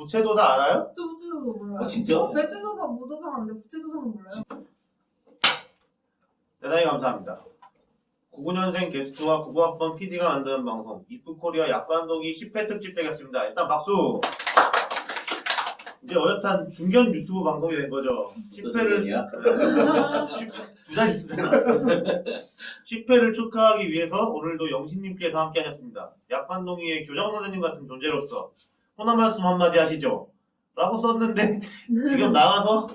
부채도사 알아요? 저 부채도사 몰라요. 진짜? 배추도사, 무도사 아는데 부채도사는 몰라요. 대단히 감사합니다. 99년생 게스트와 99학번 PD가 만드는 방송 이프코리아 약관동이 10회 특집 되겠습니다. 일단 박수! 이제 어엿한 중견 유튜브 방송이 된 거죠. 10회를 두 자리 쓰잖아. 10회를 축하하기 위해서 오늘도 영신님께서 함께 하셨습니다. 약관동이의 교장 선생님 같은 존재로서 호남 말씀 한마디 하시죠. 라고 썼는데 지금 나가서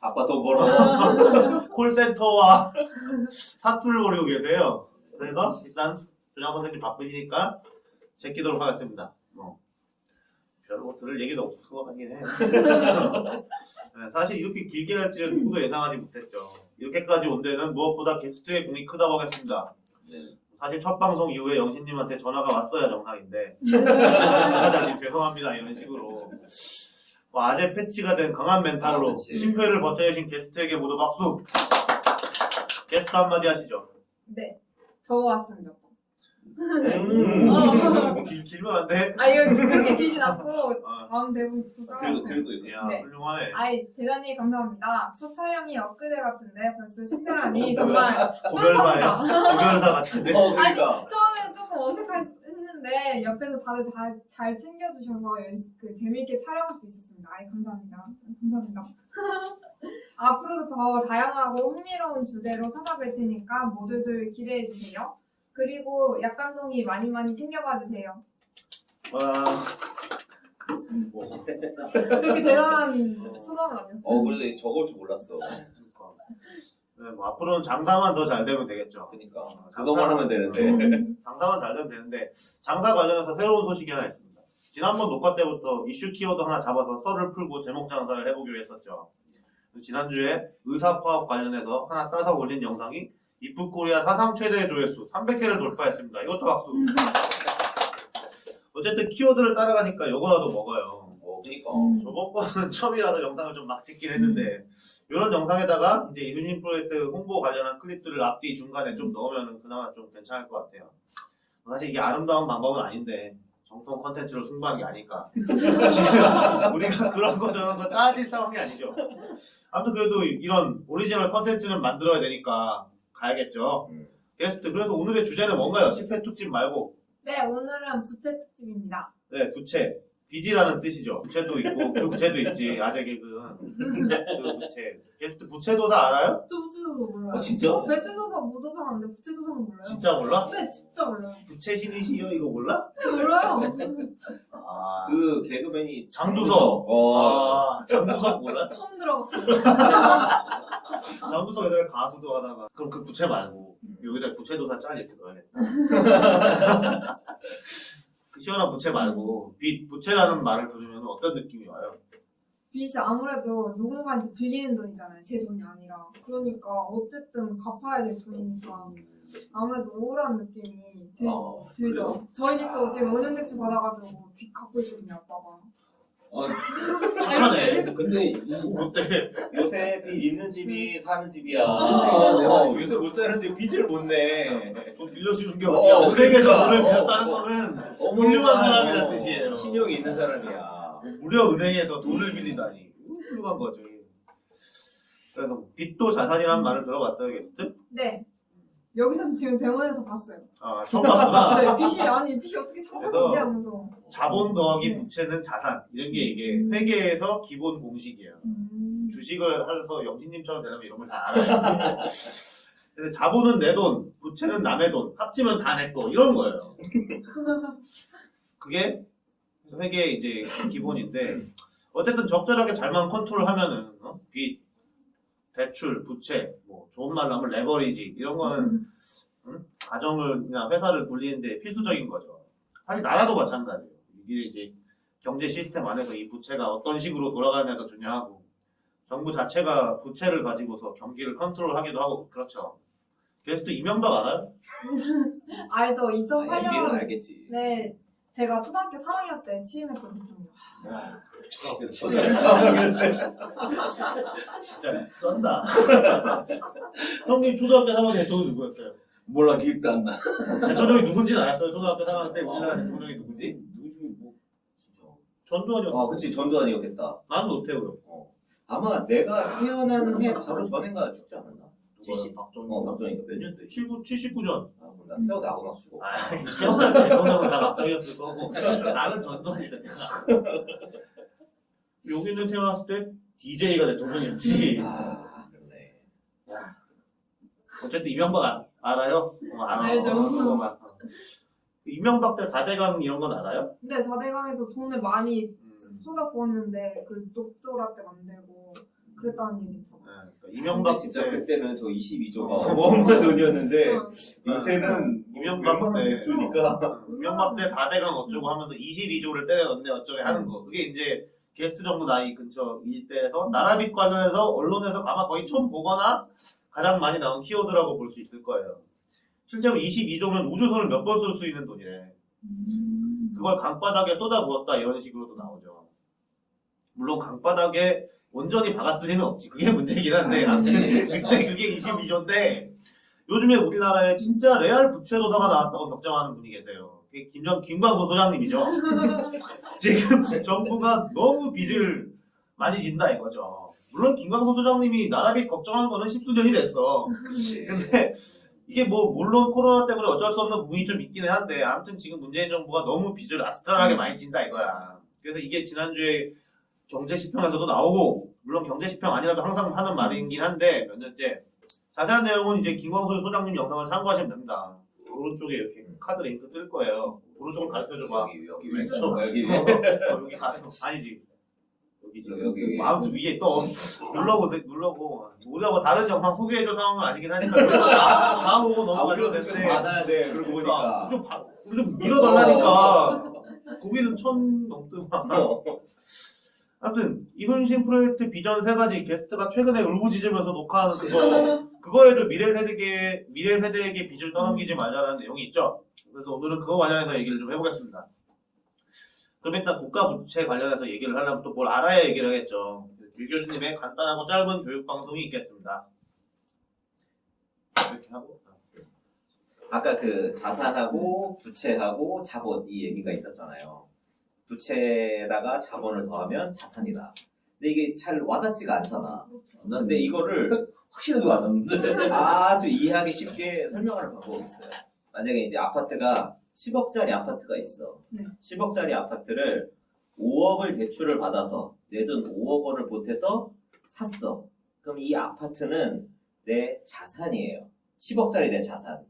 아빠 돈 벌어. 콜센터와 사투를 벌이고 계세요. 그래서 일단 교장 선생님 바쁘시니까 제끼도록 하겠습니다. 별로 들을 얘기도 없을 것 같긴 해. 사실 이렇게 길게 할 줄은 누구도 예상하지 못했죠. 이렇게까지 온 데는 무엇보다 게스트의 공이 크다고 하겠습니다. 네. 사실 첫 방송 이후에 영신님한테 전화가 왔어야 정상인데 사장님 죄송합니다 이런 식으로 아재 패치가 된 강한 멘탈로 10회를 버텨내신 게스트에게 모두 박수! 게스트 한마디 하시죠. 네, 저 왔습니다. 길면 안 돼? 이거 그렇게 길진 않고 다음 대본부터 그래도 써놨어요. 야 네. 훌륭하네. 대단히 감사합니다. 첫 촬영이 엊그제 같은데 벌써 10회라니 정말 고별사야. 뿌듯합니다. 고별사 같은데. 그러니까. 처음에는 조금 어색했는데 옆에서 다들 잘 챙겨주셔서 재미있게 촬영할 수 있었습니다. 감사합니다. 감사합니다. 앞으로도 더 다양하고 흥미로운 주제로 찾아뵐 테니까 모두들 기대해주세요. 그리고 약간동이 많이 챙겨봐 주세요. 와. 그렇게 대단한 소감은 아니었어요. 그래도 적을 줄 몰랐어. 네, 앞으로는 장사만 더 잘 되면 되겠죠. 그러니까. 그것만 하면 되는데. 장사만 잘 되면 되는데 장사 관련해서 새로운 소식이 하나 있습니다. 지난번 녹화 때부터 이슈 키워드 하나 잡아서 썰을 풀고 제목 장사를 해보기로 했었죠. 지난주에 의사파업 관련해서 하나 따서 올린 영상이 이프코리아 사상 최대 조회수 300회를 돌파했습니다. 이것도 박수. 어쨌든 키워드를 따라가니까 요거라도 먹어요. 그러니까. 저번 거는 처음이라서 영상을 좀 막 찍긴 했는데 이런 영상에다가 이제 이순신 프로젝트 홍보 관련한 클립들을 앞뒤 중간에 좀 넣으면 그나마 좀 괜찮을 것 같아요. 사실 이게 아름다운 방법은 아닌데 정통 컨텐츠로 승부하는 게 아닐까. 지금 우리가 그런 거 저런 거 따질 상황이 아니죠. 아무튼 그래도 이런 오리지널 컨텐츠는 만들어야 되니까 가야겠죠. 게스트, 그래서 오늘의 주제는 뭔가요? 10회 특집 말고. 네, 오늘은 부채 특집입니다. 네, 부채. 빚이라는 뜻이죠. 부채도 있고 그 부채도 있지. 아재 개그는. 그 부채. 게스트 부채도사 알아요? 또 부채도사 몰라요. 진짜? 배추도사, 무도사 아는데 부채도사는 몰라요. 진짜 몰라? 네, 진짜 몰라요. 부채 신이시여 이거 몰라? 네, 몰라요. 아, 그 개그맨이 장두석. 장두석 몰라? 처음 들어봤어요. 장두석 예전에 가수도 하다가 그럼 그 부채 말고 여기다 부채도사 짤 이렇게 넣어야겠다. 그 시원한 부채 말고 빚, 부채라는 말을 들으면 어떤 느낌이 와요? 빚이 아무래도 누군가한테 빌리는 돈이잖아요. 제 돈이 아니라. 그러니까 어쨌든 갚아야 될 돈이니까 아무래도 우울한 느낌이 들죠. 그래요? 저희 집도 지금 은행대출 받아가지고 빚 갚고 있거든요, 아빠가. 착하네. 근데 어때? 요새 빚 있는 집이 사는 집이야. 내가 요새 못 사는 집 빚을 못 내. 돈 빌려주는 게 어디야? 은행에서 그러니까. 돈을 빌렸다는 거는 훌륭한 사람이라는 뜻이에요. 신용이 있는 사람이야. 무려 은행에서 돈을 빌리다니 훌륭한 거죠. 그래서 빚도 자산이라는 말을 들어봤어요, 게스트? 네. 여기서 지금 대본에서 봤어요. 처음 봤구나. 네, 빚이 어떻게 자산이지 하면서. 자본 더하기 부채는 자산 이런 게 이게 회계에서 기본 공식이에요. 주식을 해서 영신님처럼 되려면 이런 걸 다 알아요. 그래서 자본은 내 돈, 부채는 남의 돈, 합치면 다 내 거 이런 거예요. 그게 회계의 이제 기본인데 어쨌든 적절하게 잘만 컨트롤하면은 빚, 대출, 부채, 뭐 좋은 말로 하면 레버리지 이런 거는 가정을 그냥 회사를 굴리는데 필수적인 거죠. 사실 나라도 마찬가지예요. 이게 이제 경제 시스템 안에서 이 부채가 어떤 식으로 돌아가느냐도 중요하고 정부 자체가 부채를 가지고서 경기를 컨트롤하기도 하고 그렇죠. 게스트 이명박 알아요? 알죠. MB는 2008년. 알겠지. 네. 제가 초등학교 3학년 때 취임했던 대통령. 진짜 쩐다. 형님 초등학교 3학년 대통령 누구였어요? 몰라, 기억도 안 나. 대통령이 누군지는 알았어요. 초등학교 3학년 때 우리나라 대통령이 누군지? 누구지? 뭐 진짜. 전두환이었어. 그치, 전두환이었겠다. 나는 노태우요. 아마 내가 태어난 해 바로 전인가 죽지 않았나? 70? 박정희. 박정희가 몇 년도에? 79년. 그럼 나 태어나고 나서 죽어. 태어날 때 대통령은 다 박정희였을 거고 나는 전두환이다. 여기는 태어났을 때 DJ가 대통령이었지. 그러네. 야. 어쨌든 이명박 알아요? 알아. 알죠. 이명박 때 4대강 이런 건 알아요? 근데 4대강에서 돈을 많이 쏟아부었는데 그 녹조라떼 만들고 그랬다는 얘기 들어. 이명박 진짜 때 그때는 저 22조가 어. 어마어마한 돈이었는데 어. 요새는 이명박 때 주니까 이명박 때 4대강 어쩌고 하면서 22조를 때려 넣네 어쩌고 하는 거. 그게 이제 게스트 정부 나이 근처 일대에서 나라빚 관련해서 언론에서 아마 거의 처음 보거나 가장 많이 나온 키워드라고 볼 수 있을 거예요. 실제로 22조면 우주선을 몇 번 쏠 수 있는 돈이래. 그걸 강바닥에 쏟아부었다 이런 식으로도 나오죠. 물론 강바닥에 온전히 박았을 리는 없지. 그게 문제긴 한데 아무튼 그때 그게 22조인데 요즘에 우리나라에 진짜 레알 부채도사가 나왔다고 걱정하는 분이 계세요. 그게 김광수 소장님이죠. 지금 정부가 너무 빚을 많이 진다 이거죠. 물론 김광수 소장님이 나라빚 걱정한 거는 10수년이 됐어. 그치. 근데 이게 뭐 물론 코로나 때문에 어쩔 수 없는 부분이 좀 있기는 한데 아무튼 지금 문재인 정부가 너무 빚을 아스트랄하게 많이 진다 이거야. 그래서 이게 지난주에 경제시평에서도 나오고 물론 경제시평 아니라도 항상 하는 말이긴 한데 몇 년째 자세한 내용은 이제 김광수 소장님 영상을 참고하시면 됩니다. 오른쪽에 이렇게 카드 링크 뜰 거예요. 오른쪽을 가르쳐줘봐. 여기 왼쪽. 여기 여기 가서 아니지. 여기 마우스 위에 또 누르고 우리가 뭐 다른 영상 소개해줄 상황은 아니긴 하니까 다 보고 넘어가셔도 우리가 되는데 받아야 돼. 그러고 보니까 좀 밀어달라니까 거기는 1000 넘더만. 아무튼 이순신 프로젝트 비전 3가지 게스트가 최근에 울부짖으면서 녹화하는 그거에도 미래 세대에게 빚을 떠넘기지 말자라는 내용이 있죠. 그래서 오늘은 그거 관련해서 얘기를 좀 해보겠습니다. 그럼 일단 국가 부채 관련해서 얘기를 하려면 또 뭘 알아야 얘기를 하겠죠. 길 교수님의 간단하고 짧은 교육 방송이 있겠습니다. 이렇게 하고 아까 그 자산하고 부채하고 자본 이 얘기가 있었잖아요. 부채에다가 자본을 더하면 자산이다. 근데 이게 잘 와닿지가 않잖아. 근데 이거를 확실하게 와닿는데 아주 이해하기 쉽게 설명하는 방법이 있어요. 만약에 이제 아파트가 10억짜리 아파트가 있어. 네. 10억짜리 아파트를 5억을 대출을 받아서 내 돈 5억 원을 보태서 샀어. 그럼 이 아파트는 내 자산이에요. 10억짜리 내 자산.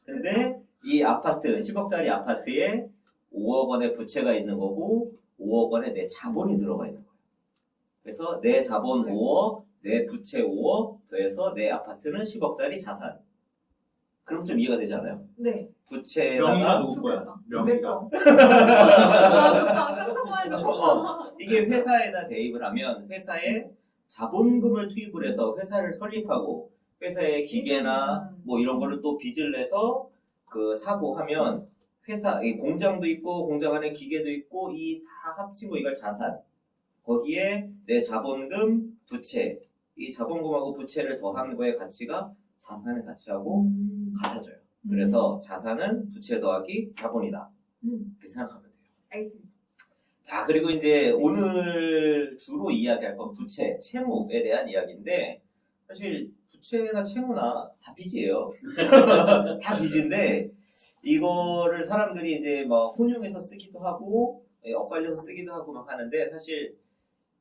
근데 이 아파트, 10억짜리 아파트에 5억 원의 부채가 있는 거고 5억 원의 내 자본이 들어가 있는 거예요. 그래서 내 자본 5억, 내 부채 5억 더해서 내 아파트는 10억짜리 자산. 그럼 좀 이해가 되지 않아요? 네. 명의가 부채에다가 누구 거야? 좋겠다. 명의가. 아, 좋다. 상상만 해도 좋다. 이게 회사에다 대입을 하면 회사에 자본금을 투입을 해서 회사를 설립하고 회사의 기계나 뭐 이런 거를 또 빚을 내서 그 사고 하면 회사 이 공장도 있고 공장 안에 기계도 있고 이 다 합치고 이걸 자산. 거기에 내 자본금, 부채. 이 자본금하고 부채를 더한 거의 가치가 자산의 가치하고 같아져요. 그래서 자산은 부채 더하기 자본이다. 이렇게 생각하면 돼요. 알겠습니다. 자, 그리고 이제 오늘 주로 이야기할 건 부채, 채무에 대한 이야기인데 사실 부채나 채무나 다 빚이에요. 다 빚인데 이거를 사람들이 이제 막 혼용해서 쓰기도 하고 엇갈려서 쓰기도 하고 막 하는데 사실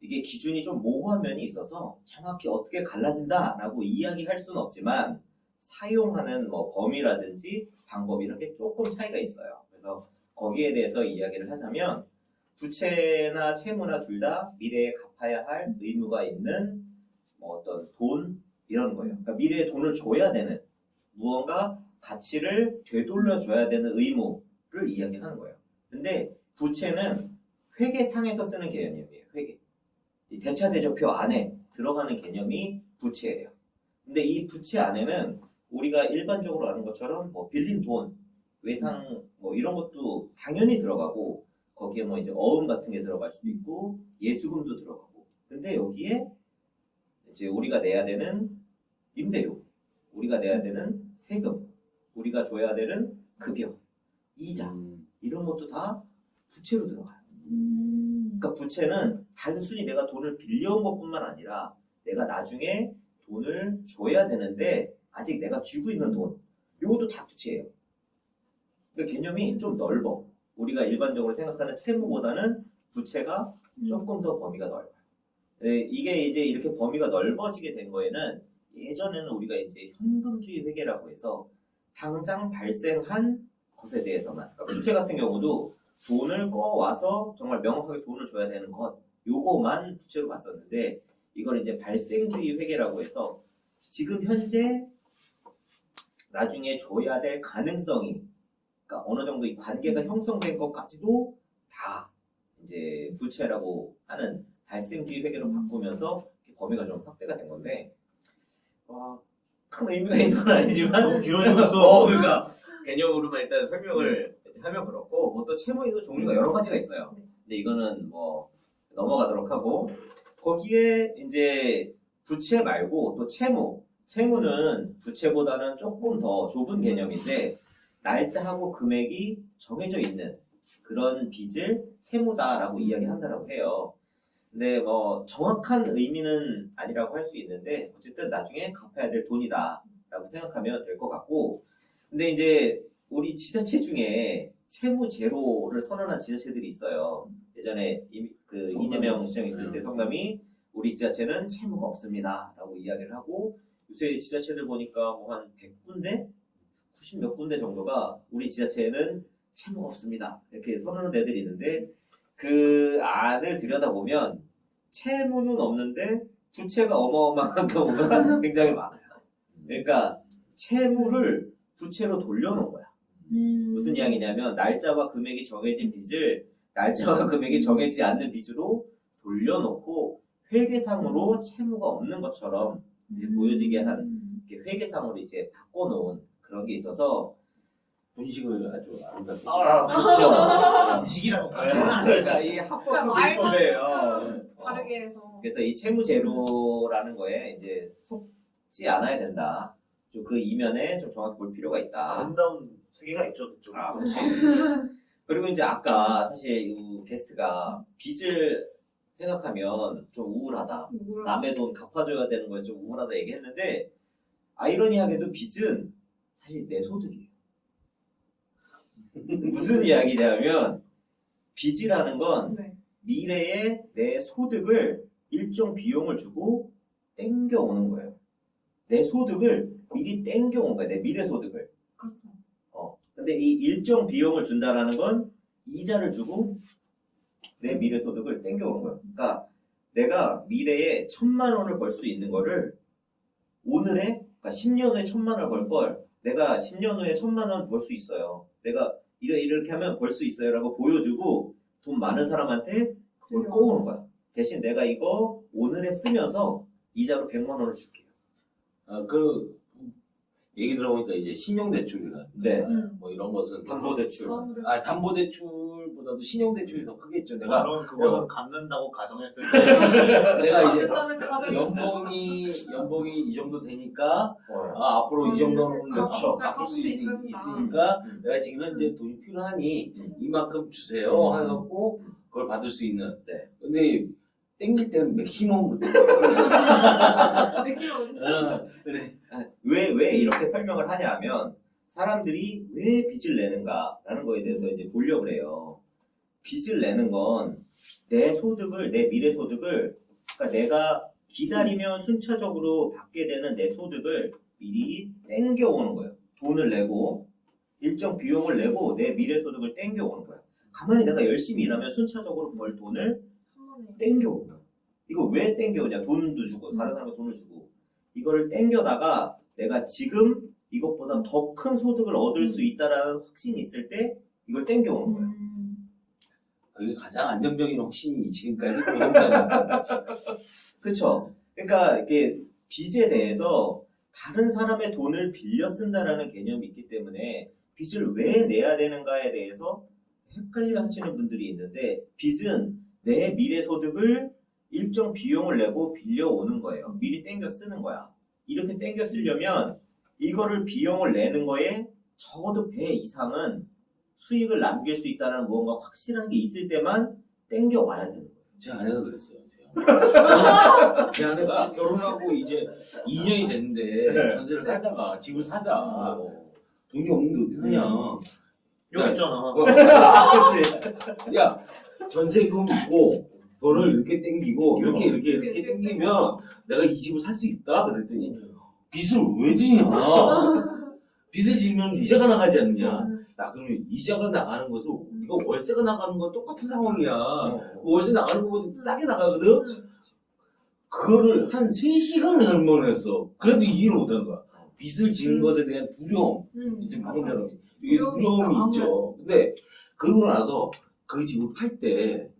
이게 기준이 좀 모호한 면이 있어서 정확히 어떻게 갈라진다라고 이야기할 수는 없지만 사용하는 뭐 범위라든지 방법 이런 게 조금 차이가 있어요. 그래서 거기에 대해서 이야기를 하자면 부채나 채무나 둘 다 미래에 갚아야 할 의무가 있는 뭐 어떤 돈 이런 거예요. 그러니까 미래에 돈을 줘야 되는 무언가 가치를 되돌려줘야 되는 의무를 이야기하는 거예요. 근데 부채는 회계상에서 쓰는 개념이에요. 회계. 이 대차대조표 안에 들어가는 개념이 부채예요. 근데 이 부채 안에는 우리가 일반적으로 아는 것처럼 뭐 빌린 돈, 외상 뭐 이런 것도 당연히 들어가고 거기에 뭐 이제 어음 같은 게 들어갈 수도 있고 예수금도 들어가고. 근데 여기에 이제 우리가 내야 되는 임대료, 우리가 내야 되는 세금, 우리가 줘야 되는 급여, 이자 이런 것도 다 부채로 들어가요. 그러니까 부채는 단순히 내가 돈을 빌려온 것뿐만 아니라 내가 나중에 돈을 줘야 되는데 아직 내가 쥐고 있는 돈, 이것도 다 부채예요. 그러니까 개념이 좀 넓어. 우리가 일반적으로 생각하는 채무보다는 부채가 조금 더 범위가 넓어요. 네, 이게 이제 이렇게 범위가 넓어지게 된 거에는 예전에는 우리가 이제 현금주의 회계라고 해서 당장 발생한 것에 대해서만, 그러니까 부채 같은 경우도 돈을 꺼와서 정말 명확하게 돈을 줘야 되는 것, 요거만 부채로 봤었는데 이걸 이제 발생주의 회계라고 해서 지금 현재 나중에 줘야 될 가능성이, 그러니까 어느 정도 이 관계가 형성된 것까지도 다 이제 부채라고 하는 발생주의 회계로 바꾸면서 범위가 좀 확대가 된 건데, 큰 의미가 있는 건 아니지만 너무 길어지고 있어. 그러니까 개념으로만 일단 설명을 이제 하면 그렇고, 뭐 또 채무에도 종류가 여러 가지가 있어요. 근데 이거는 뭐 넘어가도록 하고, 거기에 이제 부채 말고 또 채무는 부채보다는 조금 더 좁은 개념인데 날짜하고 금액이 정해져 있는 그런 빚을 채무다라고 이야기한다라고 해요. 근데 뭐 정확한 의미는 아니라고 할 수 있는데 어쨌든 나중에 갚아야 될 돈이다라고 생각하면 될 것 같고, 근데 이제 우리 지자체 중에 채무 제로를 선언한 지자체들이 있어요. 예전에 이재명 시장 있을 때 성남이 우리 지자체는 채무가 없습니다라고 이야기를 하고, 요새 지자체들 보니까 뭐 한 100군데, 90 몇 군데 정도가 우리 지자체에는 채무가 없습니다 이렇게 선언한 데들이 있는데, 그 안을 들여다보면 채무는 없는데 부채가 어마어마한 경우가 굉장히 많아요. 그러니까 채무를 부채로 돌려놓은 거야. 무슨 이야기냐면 날짜와 금액이 정해진 빚을 날짜와 금액이 정해지지 않는 빚으로 돌려놓고 회계상으로 채무가 없는 것처럼 이제 보여지게 한 이렇게 회계상으로 이제 바꿔놓은 그런 게 있어서 분식을 아주 아름답게. 그렇죠. 식이라고까지는 그러니까 이 합법 비법이에요. 다르게 해서. 그래서 이 채무 제로라는 거에 이제 속지 않아야 된다. 좀 그 이면에 좀 정확히 볼 필요가 있다. 아름다운 세계가 있죠, 그쪽. 그렇지. 그리고 이제 아까 사실 이 게스트가 빚을 생각하면 좀 우울하다. 남의 돈 갚아줘야 되는 거에서 좀 우울하다 얘기했는데, 아이러니하게도 빚은 사실 내 소득이에요. 무슨 이야기냐면 빚이라는 건 네. 미래에 내 소득을 일정 비용을 주고 땡겨오는 거예요. 내 소득을 미리 땡겨온 거야. 내 미래 소득을. 그렇죠. 근데 이 일정 비용을 준다라는 건 이자를 주고 내 미래 소득을 땡겨오는 거예요. 그러니까 내가 미래에 1,000만 원을 벌 수 있는 거를 오늘에, 그러니까 10년 후에 1,000만 원을 벌 걸 내가 10년 후에 1,000만 원 벌 수 있어요. 내가 이렇게 하면 벌 수 있어요 라고 보여주고 돈 많은 사람한테 그걸 꼬우는 거야. 대신 내가 이거 오늘에 쓰면서 이자로 100만 원을 줄게요. 그 얘기 들어보니까 이제 신용대출이나 네. 뭐 이런 것은 담보대출. 담보대출보다도 신용대출이 더 크겠죠. 내가 그럼 그거는 갚는다고 가정했을 때 내가 이제 일단은 가정이 연봉이 이 정도 되니까 어. 앞으로 이 정도는 그렇죠. 갚을 수 있으니까. 있으니까 내가 지금 현재 돈이 필요하니 이만큼 주세요 해갖고 그걸 받을 수 있는. 네. 근데 땡길 때는 맥시멈으로 땡겨요. 맥주로 그래. 왜 이렇게 설명을 하냐면 사람들이 왜 빚을 내는가라는 거에 대해서 이제 보려고 해요. 빚을 내는 건 내 소득을, 내 미래 소득을, 그러니까 내가 기다리면 순차적으로 받게 되는 내 소득을 미리 땡겨오는 거예요. 돈을 내고 일정 비용을 내고 내 미래 소득을 땡겨오는 거예요. 가만히 내가 열심히 일하면 순차적으로 벌 돈을 한 번에. 땡겨오는 거야. 이거 왜 땡겨오냐? 돈도 주고 다른 사람한테 돈을 주고 이거를 땡겨다가 내가 지금 이것보다 더 큰 소득을 얻을 수 있다라는 확신이 있을 때 이걸 땡겨오는 거예요. 그게 가장 안정적인 확신이 지금까지 부동산이었다. 그렇죠? 그러니까 이게 빚에 대해서 다른 사람의 돈을 빌려 쓴다라는 개념이 있기 때문에 빚을 왜 내야 되는가에 대해서 헷갈려 하시는 분들이 있는데, 빚은 내 미래 소득을 일정 비용을 내고 빌려오는 거예요. 미리 땡겨 쓰는 거야. 이렇게 땡겨 쓰려면 이거를 비용을 내는 거에 적어도 배 이상은 수익을 남길 수 있다는 무언가 확실한 게 있을 때만 땡겨 와야 되는 거예요. 제 아내가 그랬어요. 제 아내가 결혼하고 이제 2년이 됐는데 네. 전세를 살다가 집을 사자. 돈이 없는데 어디 사냐. 여기 있잖아. 그렇지. 야, 전세금 있고 돈을 이렇게 땡기고 이렇게 땡기면 내가 이 집을 살 수 있다. 그랬더니 빚을 왜 지냐? 빚을 지면 이자가 나가지 않느냐? 야, 그러면 이자가 나가는 것은 이거 월세가 나가는 건 똑같은 상황이야. 월세 나가는 것보다 싸게 나가거든. 그거를 한 3시간을 설명을 했어. 그래도 이해를 못하는 거야. 빚을 지은 것에 대한 두려움. 지금 방금 전에 이게 두려움이 있죠. 근데 그러고 나서 그 집을 팔 때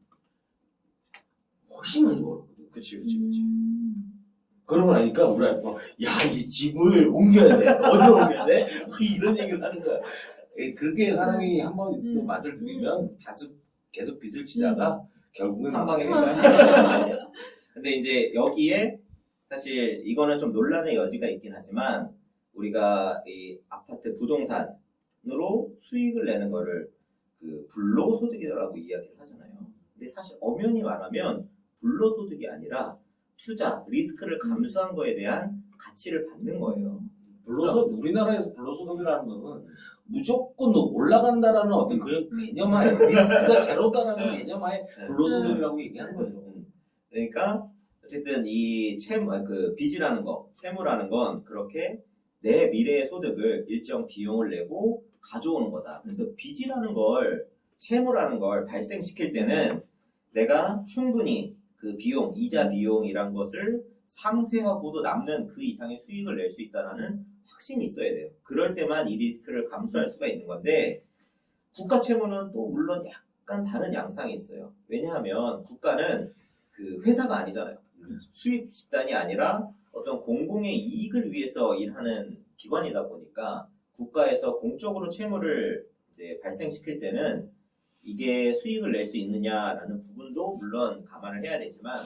훨씬 많이 벌었거든. 그치. 그러고 나니까 우리 아빠, 야, 이 집을 옮겨야 돼. 어디로 옮겨야 돼? 이런 얘기를 하는 거야. 그렇게 사람이 한번 또 맛을 들이면 계속 빚을 지다가 결국은 한 방에 근데 이제 여기에 사실 이거는 좀 논란의 여지가 있긴 하지만 우리가 이 아파트 부동산으로 수익을 내는 거를 그 불로소득이라고 이야기를 하잖아요. 근데 사실 엄연히 말하면 불로소득이 아니라 투자, 리스크를 감수한 거에 대한 가치를 받는 거예요. 우리나라에서 불로소득이라는 것은 무조건 올라간다라는 어떤 그런 개념하에 리스크가 제로다라는 개념하에 불로소득이라고 얘기하는 거죠. 그러니까 어쨌든 이 빚이라는 거, 채무라는 건 그렇게 내 미래의 소득을 일정 비용을 내고 가져오는 거다. 그래서 빚이라는 걸, 채무라는 걸 발생시킬 때는 내가 충분히 그 비용, 이자 비용이란 것을 상쇄하고도 남는 그 이상의 수익을 낼 수 있다는 확신이 있어야 돼요. 그럴 때만 이 리스크를 감수할 수가 있는 건데 국가 채무는 또 물론 약간 다른 양상이 있어요. 왜냐하면 국가는 그 회사가 아니잖아요. 수익 집단이 아니라 어떤 공공의 이익을 위해서 일하는 기관이다 보니까 국가에서 공적으로 채무를 이제 발생시킬 때는 이게 수익을 낼 수 있느냐라는 부분도 물론 감안을 해야 되지만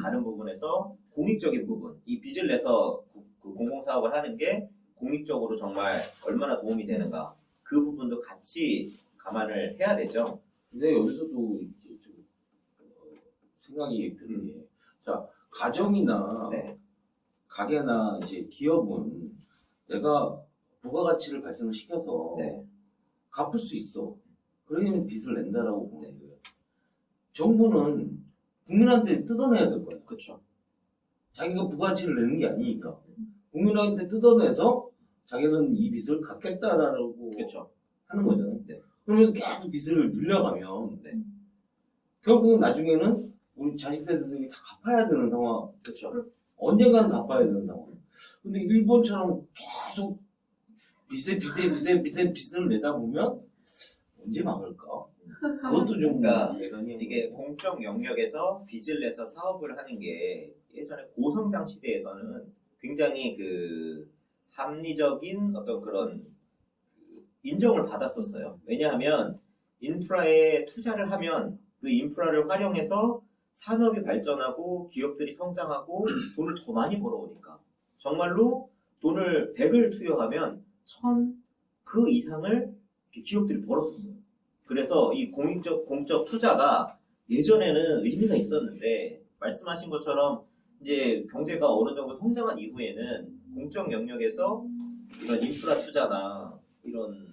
다른 부분에서 공익적인 부분, 이 빚을 내서 그 공공사업을 하는 게 공익적으로 정말 얼마나 도움이 되는가 그 부분도 같이 감안을 해야 되죠. 근데 여기서도 이제 좀 생각이 드는 게, 자, 가정이나 네. 가게나 이제 기업은 내가 부가가치를 발생을 시켜서 네. 갚을 수 있어. 그러면 빚을 낸다라고 보는데 정부는 국민한테 뜯어내야 될 거야. 그렇죠. 자기가 부가가치를 내는 게 아니니까 국민한테 뜯어내서 자기는 이 빚을 갚겠다라고 그렇죠. 하는 거잖아요. 네. 그러면서 계속 빚을 늘려가면 네. 결국은 나중에는 우리 자식 세대들이 다 갚아야 되는 상황. 그렇죠. 언젠가는 갚아야 되는 상황. 근데 일본처럼 계속 빚을 내다 보면 언제 막을까? 그것도 좀 그러니까 예상이 이게 공적 영역에서 빚을 내서 사업을 하는 게 예전에 고성장 시대에서는 굉장히 그 합리적인 어떤 그런 그 인정을 받았었어요. 왜냐하면 인프라에 투자를 하면 그 인프라를 활용해서 산업이 발전하고 기업들이 성장하고 돈을 더 많이 벌어오니까 정말로 돈을 100을 투여하면 1000 그 이상을 기업들이 벌었었어요. 그래서 이 공적 투자가 예전에는 의미가 있었는데 말씀하신 것처럼 이제 경제가 어느 정도 성장한 이후에는 공적 영역에서 이런 인프라 투자나 이런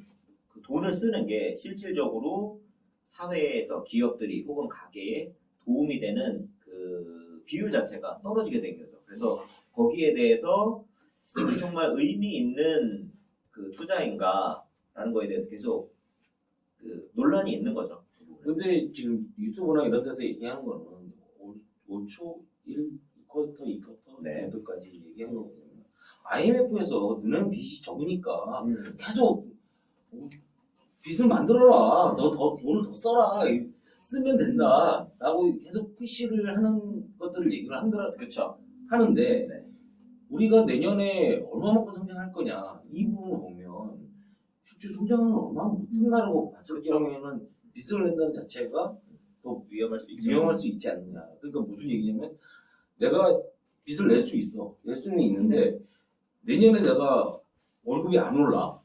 그 돈을 쓰는 게 실질적으로 사회에서 기업들이 혹은 가게에 도움이 되는 그 비율 자체가 떨어지게 된 거죠. 그래서 거기에 대해서 정말 의미 있는 그 투자인가라는 거에 대해서 계속 그 논란이 있는 거죠. 근데 지금 유튜브나 이런 데서 얘기하는 거는 올 초 1쿼터, 2쿼터 네. 정도까지 얘기하는 거거든요. IMF에서 너는 빚이 적으니까 계속 빚을 만들어라. 너 돈을 더 써라. 쓰면 된다. 라고 계속 푸시를 하는 것들을 얘기를 그렇죠. 하는데 네. 우리가 내년에 얼마만큼 성장할 거냐 이 부분을 보면 실제 성장은 얼마나 못한다라고 봤을 경우에는 빚을 낸다는 자체가 더 위험할 수 있죠. 위험할 수 있지 않느냐. 그러니까 무슨 얘기냐면 내가 빚을 낼 수 있어. 낼 수는 있는데 내년에 내가 월급이 안 올라.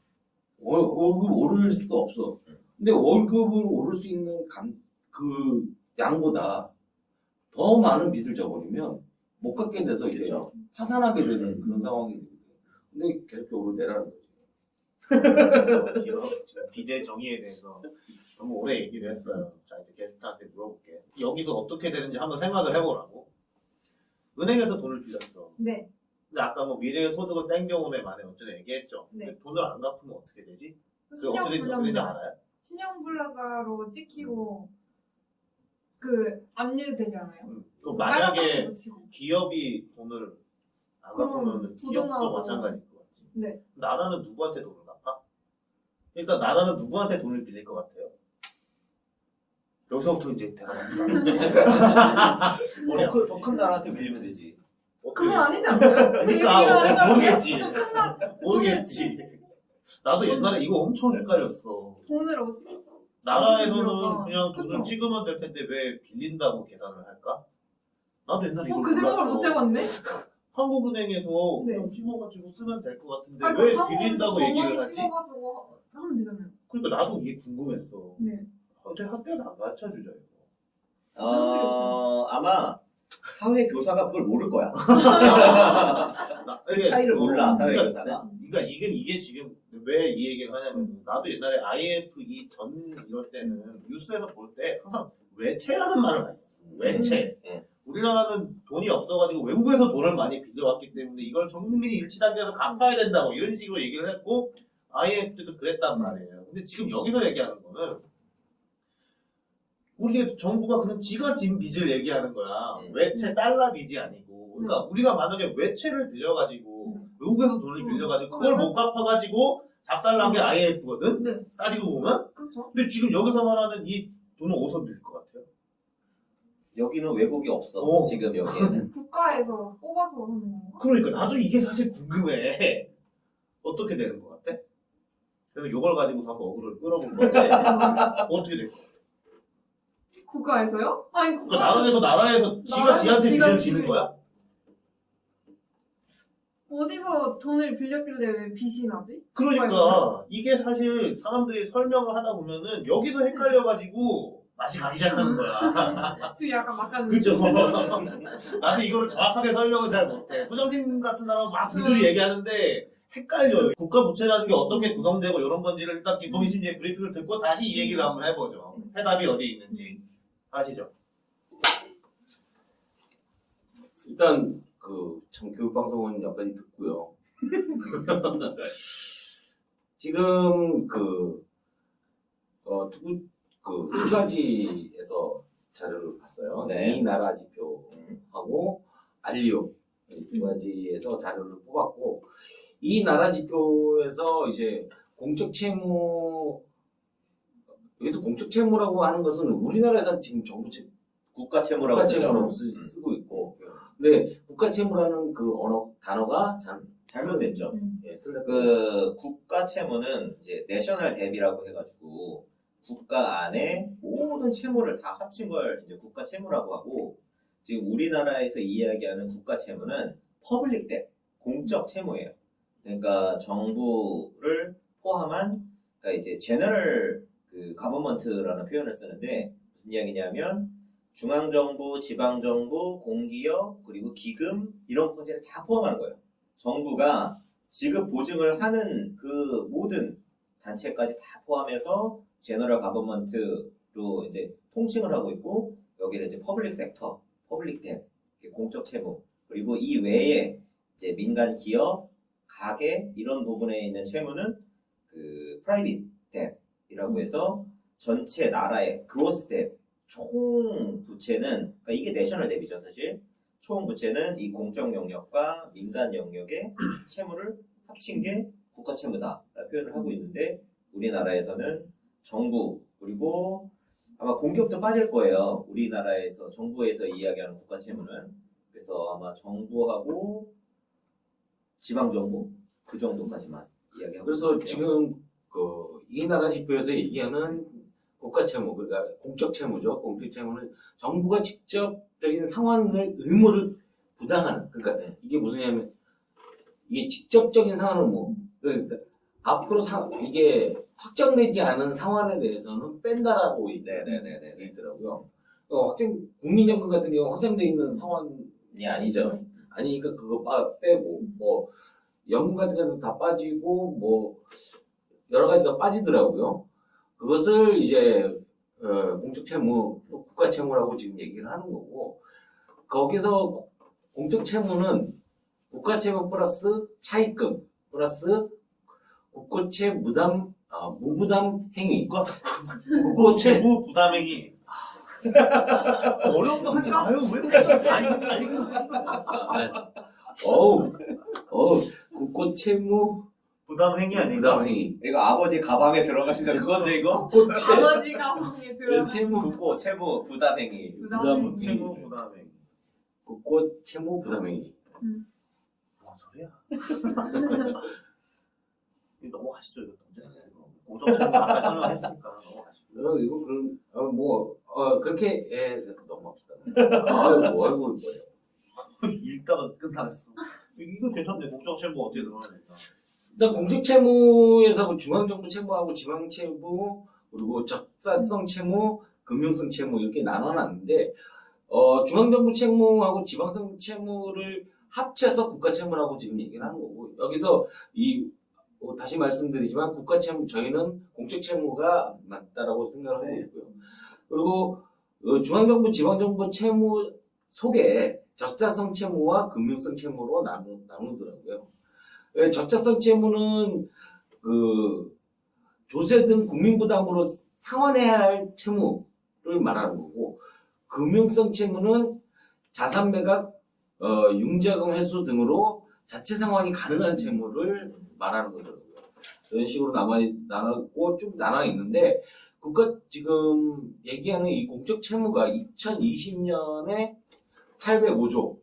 월급 오를 수가 없어. 근데 월급을 오를 수 있는 그 양보다 더 많은 빚을 져버리면 못 갚게 돼서 이제 그렇죠. 파산하게 되는 그런 상황이 되거든요. 근데 계속 오르내라는 거죠. 지금 빚의 정의에 대해서 너무 오래 얘기를 했어요. 자, 이제 게스트한테 물어볼게. 여기서 어떻게 되는지 한번 생각을 해보라고. 은행에서 돈을 빌렸어. 네. 근데 아까 뭐 미래의 소득을 땡겨오네 만에 어쩌네 얘기했죠. 네. 근데 돈을 안 갚으면 어떻게 되지? 그 신용 어떻게 되는지 불량자. 알아요? 신용 불량자로 찍히고 그 압류되지 않아요? 그럼 빨간 딱지 만약에 붙이고. 기업이 돈을 안 그럼 갚으면 기업도 부도나고. 마찬가지일 것 같지. 네. 나라는 누구한테 돈을 갚아? 일단 나라는 누구한테 돈을 빌릴 것 같아요? 여기서부터 이제 대화가 나옵니다. 더 큰 나라한테 밀리면 되지. 그건 아니지 않나요? 그러니까 모르겠지. 큰나 모르겠지. 나도 옛날에 이거 엄청 헷갈렸어. 돈을 어떻게 나라에서는 빌려가? 그냥 돈을 그쵸? 찍으면 될 텐데 왜 빌린다고 계산을 할까? 나도 옛날에 이거 그 생각을 못 해봤네? 한국은행에서 네. 그냥 찍어가지고 쓰면 될 것 같은데 아니, 왜 그럼 빌린다고 한국에서 얘기를 어머니 하지? 찍어가지고 하면 되잖아요. 그러니까 나도 이게 궁금했어. 네. 어떻게 학교에서 안 가르쳐주죠 이거? 아마 사회 교사가 그걸 모를 거야. 그 이게 차이를 몰라 사회 그러니까, 교사가. 그러니까 이게 지금 왜 이 얘기를 하냐면 나도 옛날에 IF 전 이럴 때는 뉴스에서 볼 때 항상 외채라는 말을 많이 썼어. 외채. 우리나라는 돈이 없어가지고 외국에서 돈을 많이 빌려왔기 때문에 이걸 전 국민이 일치단계에서 갚아야 된다고 이런 식으로 얘기를 했고 IF 때도 그랬단 말이에요. 근데 지금 여기서 얘기하는 거는 우리 정부가 그냥 지가 진 빚을 얘기하는 거야. 외채 달러 빚이 아니고. 그러니까 우리가 만약에 외채를 빌려가지고 외국에서 돈을 빌려가지고 그걸 못 갚아가지고 작살난 게 IMF거든? 네. 따지고 보면? 그렇죠. 근데 지금 여기서 말하는 이 돈은 어디서 빌릴 것 같아요? 여기는 외국이 없어. 오. 지금 여기에는. 국가에서 뽑아서 하는 건가? 그러니까 나도 이게 사실 궁금해. 어떻게 되는 것 같아? 그래서 이걸 가지고 한번 어그로를 끌어본 건데 어떻게 될 것 같아? 국가에서요? 아니 그러니까 나라에서 지가 나라에서 지한테 지가 빚을 지- 지는 거야? 어디서 돈을 빌렸길래 왜 빚이 나지? 그러니까 이게 사실 사람들이 설명을 하다 보면은 여기서 헷갈려가지고 맛이 가기 시작하는 거야. 지금 약간 막간 그죠? 나도 이거를 정확하게 설명을 잘 못해. 소장님 같은 사람은 막 줄줄이 얘기하는데 헷갈려요. 국가 부채라는 게 어떻게 구성되고 이런 건지를 일단 김동희 심지의 브리핑을 듣고 다시 이 얘기를 한번 해보죠. 해답이 어디에 있는지 아시죠? 일단 참 교육방송은 여기까지 듣고요. 지금 두 가지에서 자료를 봤어요. 네. 이 나라 지표하고 알리오 이 두 가지에서 자료를 뽑았고 이 나라 지표에서 이제 공적 채무 여기서 공적 채무라고 하는 것은 우리나라에서 지금 정부 국가 채무라고 국가 쓰죠. 채무라고 쓰고 있고 근데 국가 채무라는 그 단어가 잘못됐죠. 예, 틀렸고 그 국가 채무는 이제 내셔널 뎁이라고 해가지고 국가 안에 모든 채무를 다 합친 걸 이제 국가 채무라고 하고 지금 우리나라에서 이야기하는 국가 채무는 퍼블릭 뎁, 공적 채무예요. 그러니까 정부를 포함한 그러니까 이제 제너럴 그 가버먼트라는 표현을 쓰는데 무슨 이야기냐면 중앙정부, 지방정부, 공기업 그리고 기금 이런 것까지를 다 포함하는 거예요. 정부가 지급 보증을 하는 그 모든 단체까지 다 포함해서 제너럴 가버먼트로 이제 통칭을 하고 있고 여기를 이제 퍼블릭 섹터, 퍼블릭 뎁, 공적 채무 그리고 이 외에 이제 민간 기업, 가계 이런 부분에 있는 채무는 그 프라이빗 뎁이라고 해서 전체 나라의 그로스 뎁 총 부채는 그러니까 이게 내셔널 뎁이죠 사실. 총 부채는 이 공적 영역과 민간 영역의 채무를 합친 게 국가 채무다 표현을 하고 있는데 우리나라에서는 정부 그리고 아마 공기업도 빠질 거예요. 우리나라에서 정부에서 이야기하는 국가 채무는 그래서 아마 정부하고 지방정부 그 정도까지만 이야기하고 그래서 있을게요. 지금 이 나라 지표에서 얘기하는 국가 채무, 그러니까 공적 채무죠. 공적 채무는 정부가 직접적인 상환을 의무를 부담하는. 그러니까 이게 무슨냐면 이게 직접적인 상환은 뭐 그러니까 앞으로 이게 확정되지 않은 상환에 대해서는 뺀다라고 네네네네. 있더라고요. 국민연금 같은 경우 확정돼 있는 상황이 아니죠. 아니니까 그거 빼고 뭐 연금 같은 경우는 다 빠지고 뭐 여러 가지가 빠지더라고요. 그것을 이제 공적 채무, 국가 채무라고 지금 얘기를 하는 거고 거기서 공적 채무는 국가 채무 플러스 차입금 플러스 국고채 무부담 행위. 국고채무 부담행위. 어려운 거 하지 마요. 왜 그렇게 다 읽고. 국고채무 부담행위 아닌가? 부담 행위. 이거 아버지 가방에 들어가신다 그건데 이거? 국고채 아버지가 방에 들어가. 채무 국고 채무 부담행위. 부담행위. 채무 부담행위. 국고채무 부담 행위. 뭔 소리야? 이거 넘어가시죠. 이거. 고정채무 아까 설명했으니까 넘어가시죠. 이거 그럼 그렇게 넘어갑시다. 아이고 뭐예요? 읽다가 끝나겠어. 이거 괜찮네. 국정채무 어떻게 들어가니까. 일단 공적채무에서 뭐 중앙정부 채무하고 지방채무 그리고 적자성 채무, 금융성 채무 이렇게 나눠놨는데 중앙정부 채무하고 지방성 채무를 합쳐서 국가채무라고 지금 얘기를 하는 거고 여기서 다시 말씀드리지만 국가채무 저희는 공적채무가 맞다라고 생각을 하고 있고요. 그리고 중앙정부, 지방정부 채무 속에 적자성 채무와 금융성 채무로 나누더라고요. 적자성 채무는 조세 등 국민 부담으로 상환해야 할 채무를 말하는 거고 금융성 채무는 자산 매각, 융자금 회수 등으로 자체 상환이 가능한 채무를 말하는 거더라고요. 이런 식으로 나눠고 쭉 나눠 있는데 국가 지금 얘기하는 이 공적 채무가 2020년에 805조.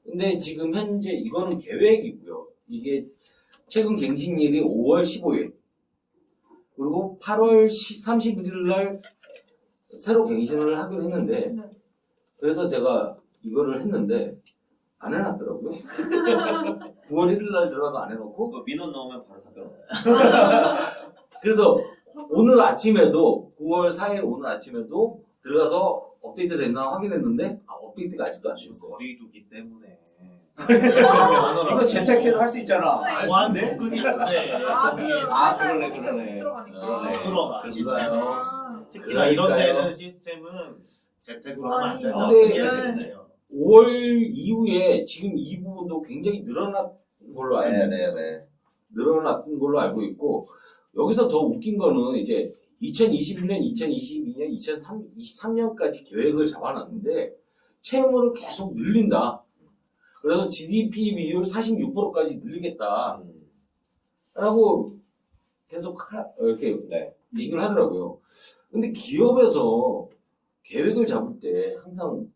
근데 지금 현재 이거는 계획이고요. 이게 최근 갱신일이 5월 15일. 그리고 8월 31일 날 새로 갱신을 하기로 했는데 네. 그래서 제가 이거를 했는데 안 해놨더라고요. 9월 1일 날 들어가서 안 해놓고 그 민원 넣으면 바로 답변. 그래서 오늘 아침에도 9월 4일 오늘 아침에도 들어가서 업데이트 됐나 확인했는데 업데이트가 아직도 안 됐어요. 거리두기 때문에. 이거 재택해도 할 수 있잖아. 완 접근이 안 돼. 그러네. 들어가니까. 들어가. 그런가요? 특히나 이런 그러니까요. 데는 시스템은 재택으로 하면 안 된다. 근데 5월 이후에 지금 이 부분도 굉장히 늘어난 걸로 알고 있어요. 늘어났던 걸로 알고 있고 여기서 더 웃긴 거는 이제 2021년, 2022년, 2023년까지 계획을 잡아놨는데 채무를 계속 늘린다. 그래서 GDP 비율 46%까지 늘리겠다. 라고 계속 이렇게 얘기를 하더라고요. 근데 기업에서 계획을 잡을 때 항상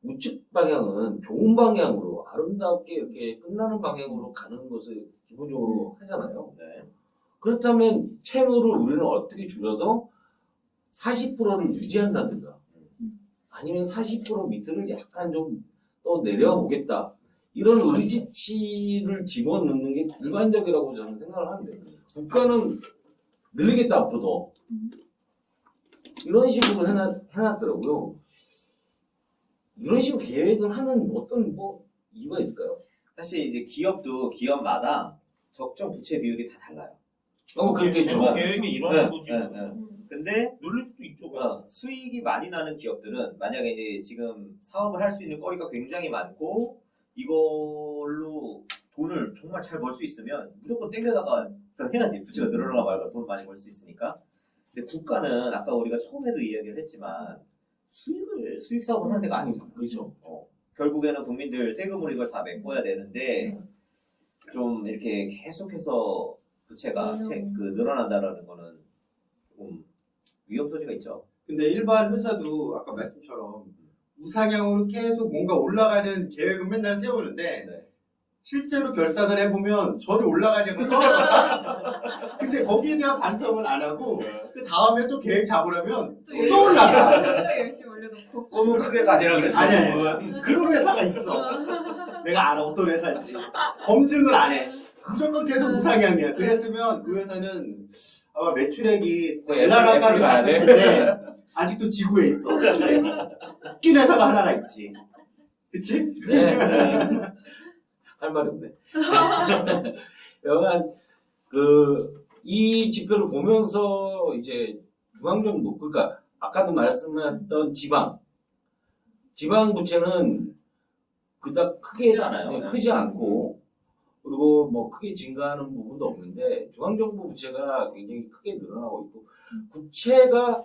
우측 방향은 좋은 방향으로 아름답게 이렇게 끝나는 방향으로 가는 것을 기본적으로 하잖아요. 그렇다면 채무를 우리는 어떻게 줄여서 40%를 유지한다든가 아니면 40% 밑을 약간 좀 또 내려보겠다. 이런 의지치를 집어넣는 게 일반적이라고 저는 생각을 하는데 국가는 늘리겠다 앞으로 더. 이런 식으로 해놨더라고요. 이런 식으로 계획을 하는 어떤 이유가 있을까요? 사실 이제 기업도 기업마다 적정 부채 비율이 다 달라요. 그렇겠죠. 계획이 이런 거지. 근데 늘릴 수도 있죠. 그냥. 수익이 많이 나는 기업들은 만약에 이제 지금 사업을 할 수 있는 거리가 굉장히 많고 이걸로 돈을 정말 잘 벌 수 있으면 무조건 땡겨다가 해야지. 부채가 늘어나가 말고 돈 많이 벌 수 있으니까. 근데 국가는 아까 우리가 처음에도 이야기를 했지만 수익 사업을 하는 데가 아니잖아. 그렇죠. 결국에는 국민들 세금으로 이걸 다 메꿔야 되는데 좀 이렇게 계속해서 부채가 늘어난다라는 거는 조금 위험 소지가 있죠. 근데 일반 회사도 아까 말씀처럼 우상향으로 계속 뭔가 올라가는 계획은 맨날 세우는데 네. 실제로 결산을 해보면 전혀 올라가지 않고 떨어졌다. 근데 거기에 대한 반성은 안 하고 그 다음에 또 계획 잡으려면 또 올라가. 진짜 열심히 올려놓고. 꿈은 크게 가지라 그랬어. 아니. 그런 회사가 있어. 내가 알아 어떤 회사인지. 검증을 안 해. 무조건 계속 우상향이야. 그랬으면 그 회사는 아마 매출액이 뭐 엔나라까지 애플 가야 갔을 돼? 텐데 아직도 지구에 있어. 웃긴 회사가 하나가 있지. 그치? 네. 할 말이 없네. 여간 이 지표를 보면서 이제 중앙정부, 그러니까 아까도 말씀했던 지방 부채는 그닥 크게 크지 않아요. 네, 크지 않고 그리고 뭐 크게 증가하는 부분도 없는데 중앙정부 부채가 굉장히 크게 늘어나고 있고 국채가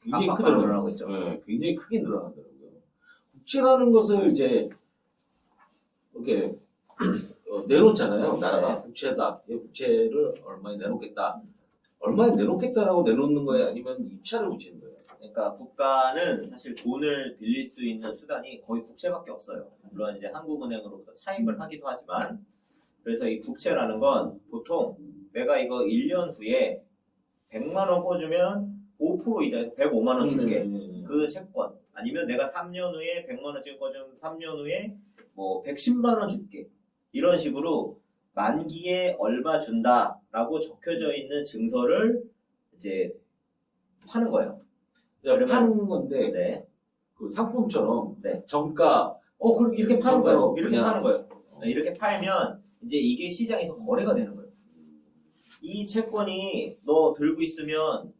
굉장히 빡빡 크더라고요. 늘어나고 있죠. 네, 굉장히 크게 늘어나더라고요. 국채라는 것을 이제 이렇게 내놓잖아요. 나라가 국채다. 이 국채를 얼마에 내놓겠다. 얼마에 내놓겠다라고 내놓는 거예요? 아니면 입찰을 붙이는 거예요? 그러니까 국가는 사실 돈을 빌릴 수 있는 수단이 거의 국채밖에 없어요. 물론 이제 한국은행으로부터 차입을 하기도 하지만 그래서 이 국채라는 건 보통 내가 이거 1년 후에 100만 원 꿔주면 5% 이자에서 105만 원 줄게. 그 채권. 아니면 내가 3년 후에 100만 원씩 꿔주면 3년 후에 뭐 110만 원 줄게. 이런 식으로 만기에 얼마 준다라고 적혀져 있는 증서를 이제 파는 거예요. 그러면- 파는 건데 네. 그 상품처럼 네. 정가 그럼 이렇게 파는 거예요. 정가로 이렇게 그냥- 파는 거예요. 네, 이렇게 팔면 이제 이게 시장에서 거래가 되는 거예요. 이 채권이 너 들고 있으면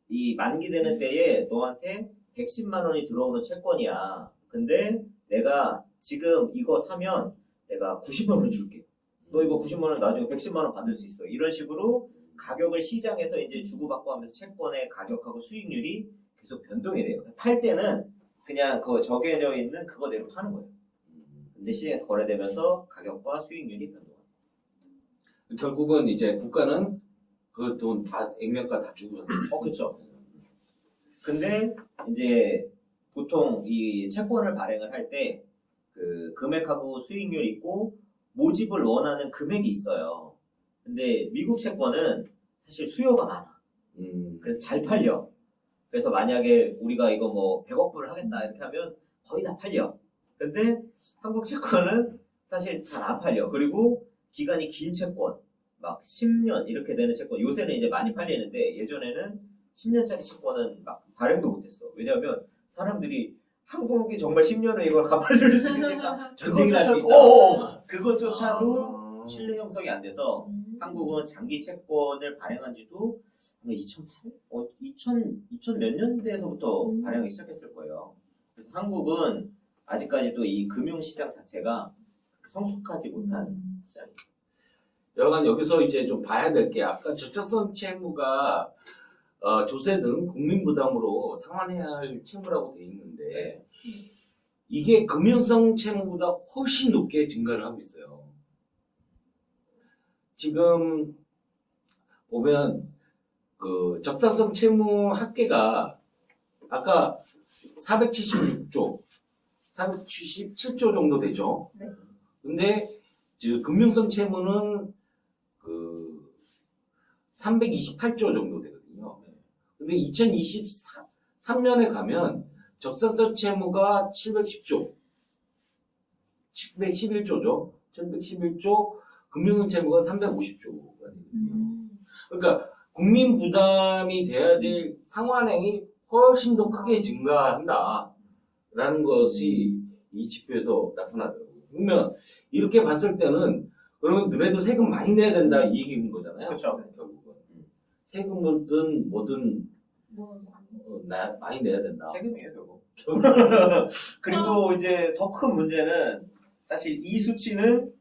이 만기되는 때에 너한테 110만 원이 들어오는 채권이야. 근데 내가 지금 이거 사면 내가 90만 원 줄게. 너 이거 90만 원 나중에 110만 원 받을 수 있어. 이런 식으로 가격을 시장에서 이제 주고받고 하면서 채권의 가격하고 수익률이 계속 변동이 돼요. 팔 때는 그냥 그 정해져 있는 그거대로 파는 거예요. 근데 시장에서 거래되면서 가격과 수익률이 변동합니다. 결국은 이제 국가는 그 돈 다 액면가 다 주고 그렇죠. 근데 이제 보통 이 채권을 발행을 할 때 그 금액하고 수익률 있고 모집을 원하는 금액이 있어요. 근데 미국 채권은 사실 수요가 많아. 그래서 잘 팔려. 그래서 만약에 우리가 이거 뭐 100억 불을 하겠다 이렇게 하면 거의 다 팔려. 근데 한국 채권은 사실 잘 안 팔려. 그리고 기간이 긴 채권, 막 10년 이렇게 되는 채권, 요새는 이제 많이 팔리는데 예전에는 10년짜리 채권은 막 발행도 못했어. 왜냐하면 사람들이 한국이 정말 10년을 이걸 갚아줄 수 있으니까 전쟁이 날 수 있다. 그것조차도 신뢰 형성이 안 돼서 한국은 장기 채권을 발행한 지도 2008? 2000 몇 년대에서부터 발행하기 시작했을 거예요. 그래서 한국은 아직까지도 이 금융시장 자체가 성숙하지 못한 시장이에요. 여간 여기서 이제 좀 봐야 될 게 아까 적자성 채무가 조세 등 국민 부담으로 상환해야 할 채무라고 돼 있는데 이게 금융성 채무보다 훨씬 높게 증가를 하고 있어요. 지금 보면 그 적자성 채무 합계가 아까 476조, 477조 정도 되죠. 네. 근데 금융성 채무는 그 328조 정도 되거든요. 근데 2023년에 가면 적자성 채무가 710조, 711조죠. 711조, 금융성 채무가 350조가 되거든요. 그러니까 국민 부담이 돼야 될 상환액이 훨씬 더 크게 증가한다라는 것이 이 지표에서 나타나더라고요. 그러면 이렇게 봤을 때는 그러면 너네도 세금 많이 내야 된다 이 얘기인 거잖아요. 그쵸. 결국은 세금이든 뭐든 뭐 많이 내야 된다. 세금이에요, 결국. 그리고 이제 더 큰 문제는 사실 이 수치는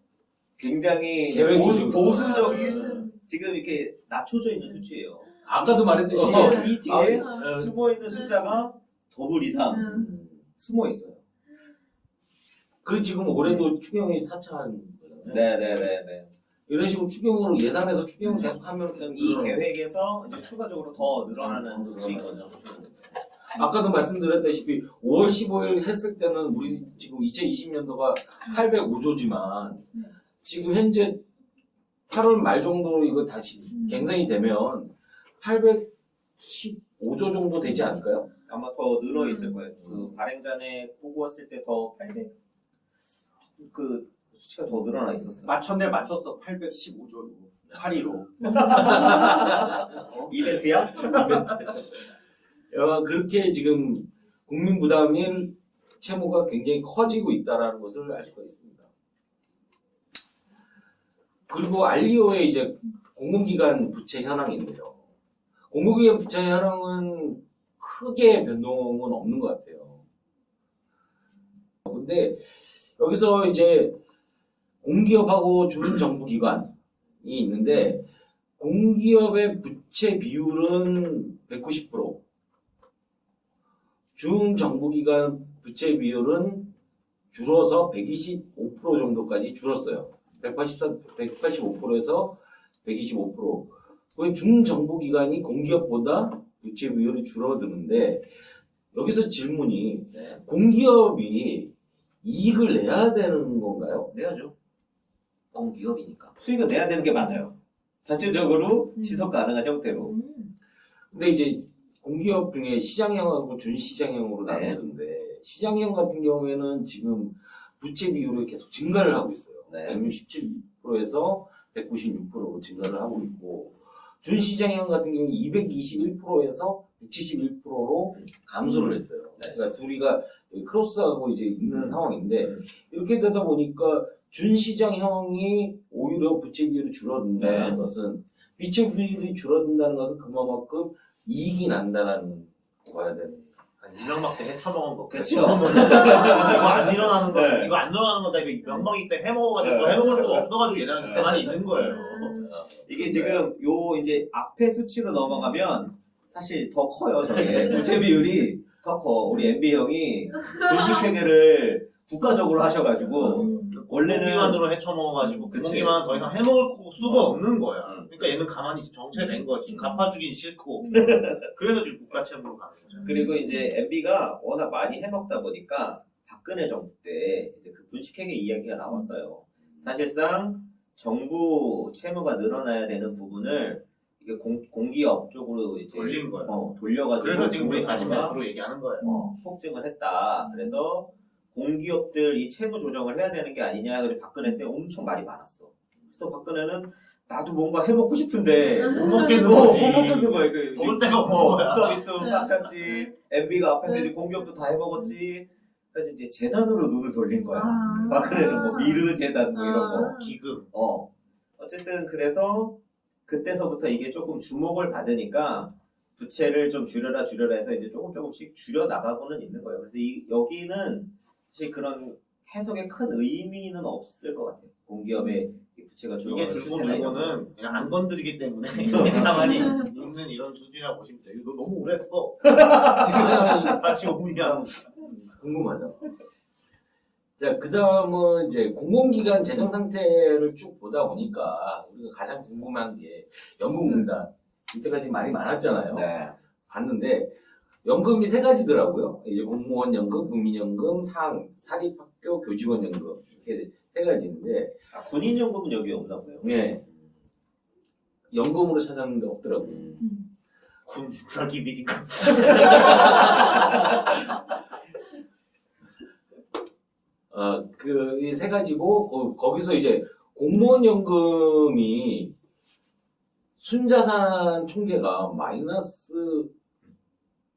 굉장히 계획이죠. 보수적인 지금 이렇게 낮춰져 있는 수치예요. 아까도 말했듯이 이 뒤에 아, 숨어 있는 숫자가 더블 이상 숨어 있어요. 그리고 지금 올해도 추경이 4차한 거잖아요. 네네네네. 이런 식으로 추경으로 예산에서 추경 계속하면 그냥 이 계획에서 이제 추가적으로 더 늘어나는 수치인 거죠. 아까도 말씀드렸다시피 5월 15일 했을 때는 우리 지금 2020년도가 805조지만 지금 현재 8월 말 정도로 이거 다시 갱생이 되면 815조 정도 되지 않을까요? 아마 더 늘어 있을 거예요. 그 발행전에 보고 왔을 때 더 800, 그 수치가 더 늘어나 있었어요. 맞췄네, 맞췄어. 815조로. 파리로. 이벤트야? 그렇게 지금 국민 부담일 채무가 굉장히 커지고 있다라는 것을 알 수가 있습니다. 그리고 알리오의 이제 공공기관 부채 현황인데요. 공공기관 부채 현황은 크게 변동은 없는 것 같아요. 근데 여기서 이제 공기업하고 준정부기관이 있는데 공기업의 부채 비율은 190%, 중정부기관 부채 비율은 줄어서 125% 정도까지 줄었어요. 185%에서 125%. 그 중정부기관이 공기업보다 부채 비율이 줄어드는데 여기서 질문이 네. 공기업이 이익을 내야 되는 건가요? 내야죠. 공기업이니까. 수익은 내야 되는 게 맞아요. 자체적으로 지속 가능한 형태로. 근데 이제 공기업 중에 시장형하고 준시장형으로 네. 나누는데 시장형 같은 경우에는 지금 부채 비율이 계속 증가를 하고 있어요. 네. 167%에서 196%로 증가를 하고 있고 준시장형 같은 경우는 221%에서 171%로 감소를 했어요. 네. 그러니까 둘이가 크로스하고 이제 있는 상황인데 이렇게 되다 보니까 준시장형이 오히려 부채 비율이 줄어든다는 네. 것은 부채 비율이 줄어든다는 것은 그만큼 이익이 난다라는 봐야 되는. 이명박 때 해쳐먹은 거. 그쵸. 이거 안 일어나는 거. 네. 이거 안 일어나는 건다. 이거 명박이 때 해먹어가지고 네. 해먹을 수가 없어가지고 얘랑 가만히 있는 거예요. 이게 지금 요 이제 앞에 수치로 넘어가면 사실 더 커요. 저게 부채 비율이 더 커. 우리 MB 형이 주식회계를 국가적으로 하셔가지고 원래는 공기관으로 해쳐먹어가지고 그치. 공기관은 더 이상 해먹을 수가 없는 거야. 그러니까 얘는 가만히 정체된 거지. 갚아주긴 싫고. 그래서 지금 국가 채무로 가는 거죠. 그리고 이제 MB가 워낙 많이 해먹다 보니까 박근혜 정부 때 이제 그 분식회계 이야기가 나왔어요. 사실상 정부 채무가 늘어나야 되는 부분을 이게 공기업 쪽으로 이제 돌린 거예요. 돌려가지고 그래서 지금 우리 정부가 40% 얘기하는 거예요. 폭증을 했다. 그래서 공기업들 이 채무 조정을 해야 되는 게 아니냐. 그래서 박근혜 때 엄청 말이 많았어. 그래서 박근혜는 나도 뭔가 해먹고 싶은데 못 먹겠는 못 거지. 먹겠는 거야. 먹을 데가 없는 거야. 국가비도 꽉 찼지. MB가 앞에서 이제 공기업도 다 해먹었지. 그래서 이제 재단으로 눈을 돌린 거야. 박근혜는 뭐 미르 재단 뭐 이런 거. 기금. 어쨌든 그래서 그때서부터 이게 조금 주목을 받으니까 부채를 좀 줄여라 해서 이제 조금씩 줄여 나가고는 있는 거예요. 그래서 여기는 사실 그런 해석에 큰 의미는 없을 것 같아요. 공기업의 이 부채가 이게 줄어가는 줄고 추세나 이런 거. 늘고는 그냥 안 건드리기 때문에 가만히 있는 이런 수준이라고 보시면 돼요. 너 너무 오래 했어. 지금 다시 5분이야. 궁금하죠. 자, 그 다음은 이제 공공기관 재정 상태를 쭉 보다 보니까 우리가 가장 궁금한 게 연금공단. 이때까지 말이 많았잖아요. 네. 봤는데 연금이 세 가지더라고요. 이제 공무원 연금, 국민연금, 사립학교 교직원 연금 이렇게 세 가지인데 군인연금은 여기 없나 보네요. 네. 연금으로 찾았는데 없더라고요. 군 사기 비리가. 그 이 세 가지고 거기서 이제 공무원 연금이 순자산 총계가 마이너스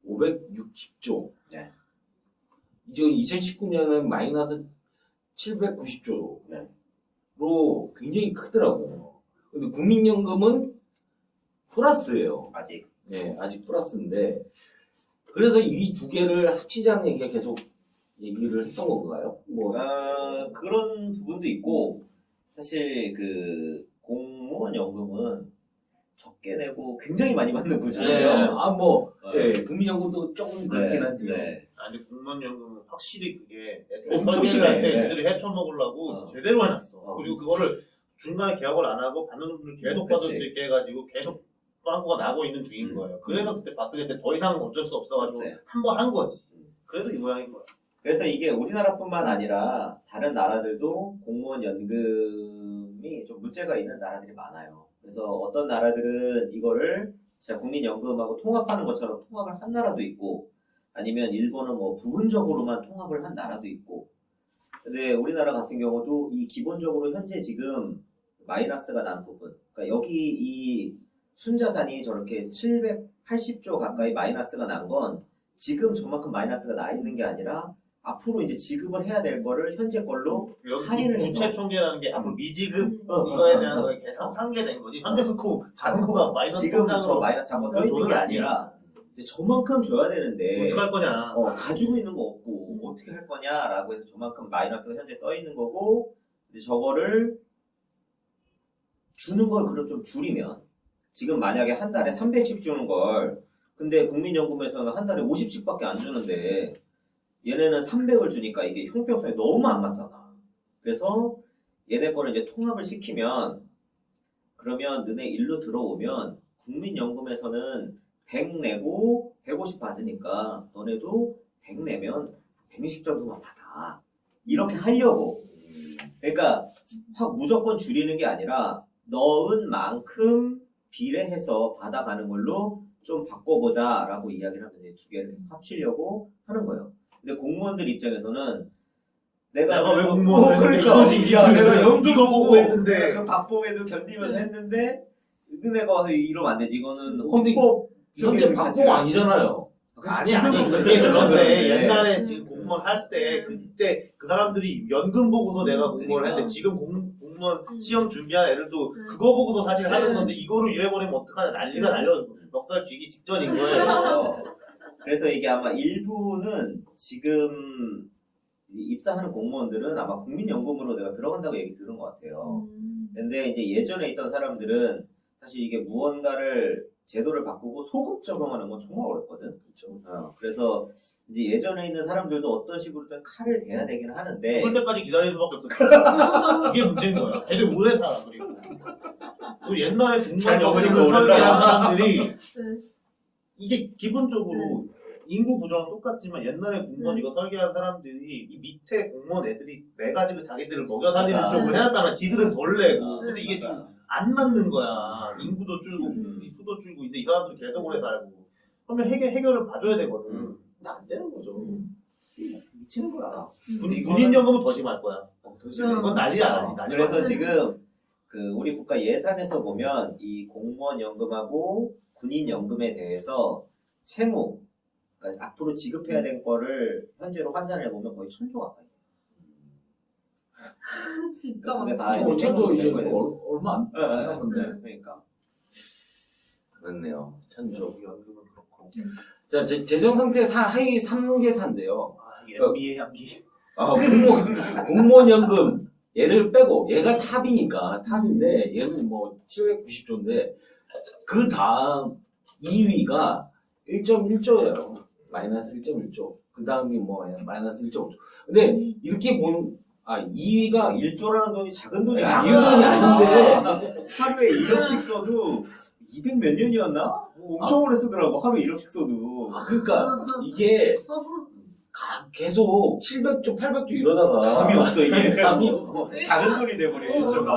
560조. 네. 이제 2019년은 마이너스 790조로 네. 굉장히 크더라고요. 근데 국민연금은 플러스예요. 아직. 네, 아직 플러스인데 그래서 이 두 개를 합치자는 얘기가 계속 얘기를 했던 건가요? 뭐 그런 부분도 있고 사실 그 공무원 연금은 적게 내고 굉장히 많이 받는 구조예요. 국민연금도 조금 그렇긴 한데. 네. 아니 공무원연금은 확실히 그게 엄청 심할 때 심해. 지들이 해쳐먹으려고 제대로 해놨어. 그리고 그거를 중간에 개혁을 안 하고 받는 분들 계속 받을 수 그치. 있게 해가지고 계속 빵꾸가 나고 있는 중인 거예요. 그래서 그때 박근혜 때 더 이상은 어쩔 수 없어가지고 그치. 한 번 한 거지. 그래서 이 모양인 거야. 그래서 이게 우리나라뿐만 아니라 다른 나라들도 공무원 연금이 좀 문제가 있는 나라들이 많아요. 그래서 어떤 나라들은 이거를 진짜 국민연금하고 통합하는 것처럼 통합을 한 나라도 있고 아니면 일본은 뭐 부분적으로만 통합을 한 나라도 있고 근데 우리나라 같은 경우도 이 기본적으로 현재 지금 마이너스가 난 부분 그러니까 여기 이 순자산이 저렇게 780조 가까이 마이너스가 난 건 지금 저만큼 마이너스가 나 있는 게 아니라 앞으로 이제 지급을 해야 될 거를 현재 걸로 할인을 해서 부채 총계라는 게 앞으로 미지급 이거에 대한 거에 계산 상계된 거지. 현재 스코 잔고가 마이너스 지금 저 통장으로 마이너스 잡아 그 떠 있는 게 돈을 아니라 이제 저만큼 줘야 되는데 어떡할 거냐. 가지고 있는 거 없고 어떻게 할 거냐라고 해서 저만큼 마이너스가 현재 떠 있는 거고 이제 저거를 주는 걸 그럼 좀 줄이면 지금 만약에 한 달에 300씩 주는 걸 근데 국민연금에서는 한 달에 50씩밖에 안 주는데 얘네는 300을 주니까 이게 형평성이 너무 안 맞잖아. 그래서 얘네 거를 이제 통합을 시키면 그러면 너네 일로 들어오면 국민연금에서는 100 내고 150 받으니까 너네도 100 내면 160 정도만 받아. 이렇게 하려고. 그러니까 확 무조건 줄이는 게 아니라 넣은 만큼 비례해서 받아가는 걸로 좀 바꿔보자라고 이야기를 하면서 두 개를 합치려고 하는 거예요. 근데 공무원들 입장에서는 내가 왜 그래도- 공무원을 했는데 그러니까 이거지. 야, 내가 이거 연금 보고 보고 했는데. 그 박봉에도 견디면서 했는데 너네가 와서 이러면 안 되지. 이거는 근데 헌법 현재 쪽에 박봉 아니잖아요. 아니 지금은 그게 그런데 그런데. 옛날에 지금 공무원 할 때 그때 그 사람들이 연금 보고서 내가 공무원을 그러니까. 했는데 지금 공무원 시험 준비한 애들도 그거 보고서 사실 하는 건데 이거를 이래버리면 어떡하냐 난리가 날려 멱살 쥐기 직전인 거예요. 그래서 이게 아마 일부는 지금 입사하는 공무원들은 아마 국민연금으로 내가 들어간다고 얘기 들은 것 같아요. 근데 이제 예전에 있던 사람들은 사실 이게 무언가를 제도를 바꾸고 소급 적용하는 건 정말 어렵거든. 그렇죠. 그래서 이제 예전에 있는 사람들도 어떤 식으로든 칼을 대야 되긴 하는데 죽을 때까지 기다릴 수밖에 없어. 그게 문제인 거야. 애들 오래 살아 그리고. 그 옛날에 공무원 연금을 오래 설계한 살아. 사람들이 이게 기본적으로 인구 구조랑 똑같지만 옛날에 공무원 이거 설계한 사람들이 이 밑에 공무원 애들이 내 가지고 자기들을 먹여 살리는 맞아. 쪽을 해놨다면 지들은 덜 내고 근데 이게 지금 맞아. 안 맞는 거야. 인구도 줄고 이 수도 줄고 근데 이 사람들이 계속 오래 살고 그러면 해결을 봐줘야 되거든. 근데 안 되는 거죠. 미치는 거야. 군인연금은 더 심할 거야. 이건 난리야. 난리. 그래서 지금 그 우리 국가 예산에서 보면 이 공무원 연금하고 군인 연금에 대해서 채무 그러니까 앞으로 지급해야 될 거를 현재로 환산을 해보면 거의 1,000조 가까이. 진짜 근데 많다. 다 어쨌든 이제 거예요. 얼마 안 남았는데. 그러니까 그렇네요. 천조. 연금은 그렇고. 자, 재정 상태 하위 3개사인데요. 연비의 향기. 공무원 연금 얘를 빼고 얘가 탑이니까 탑인데 얘는 뭐 790조인데 그 다음 2위가 1.1조예요. 마이너스 1.1조. 그 다음이 뭐 마이너스 1.5조. 근데 이렇게 보면 2위가 1조라는 돈이 작은 돈이 작은 아니야. 돈이 아닌데 하루에 1억씩 써도 200 몇 년이었나? 엄청 오래 쓰더라고. 하루에 1억씩 써도. 그러니까 이게 계속 700조, 800조 이러다가 감이 없어 이게. 감이 없어. 작은 돈이 돼버려. 1조가.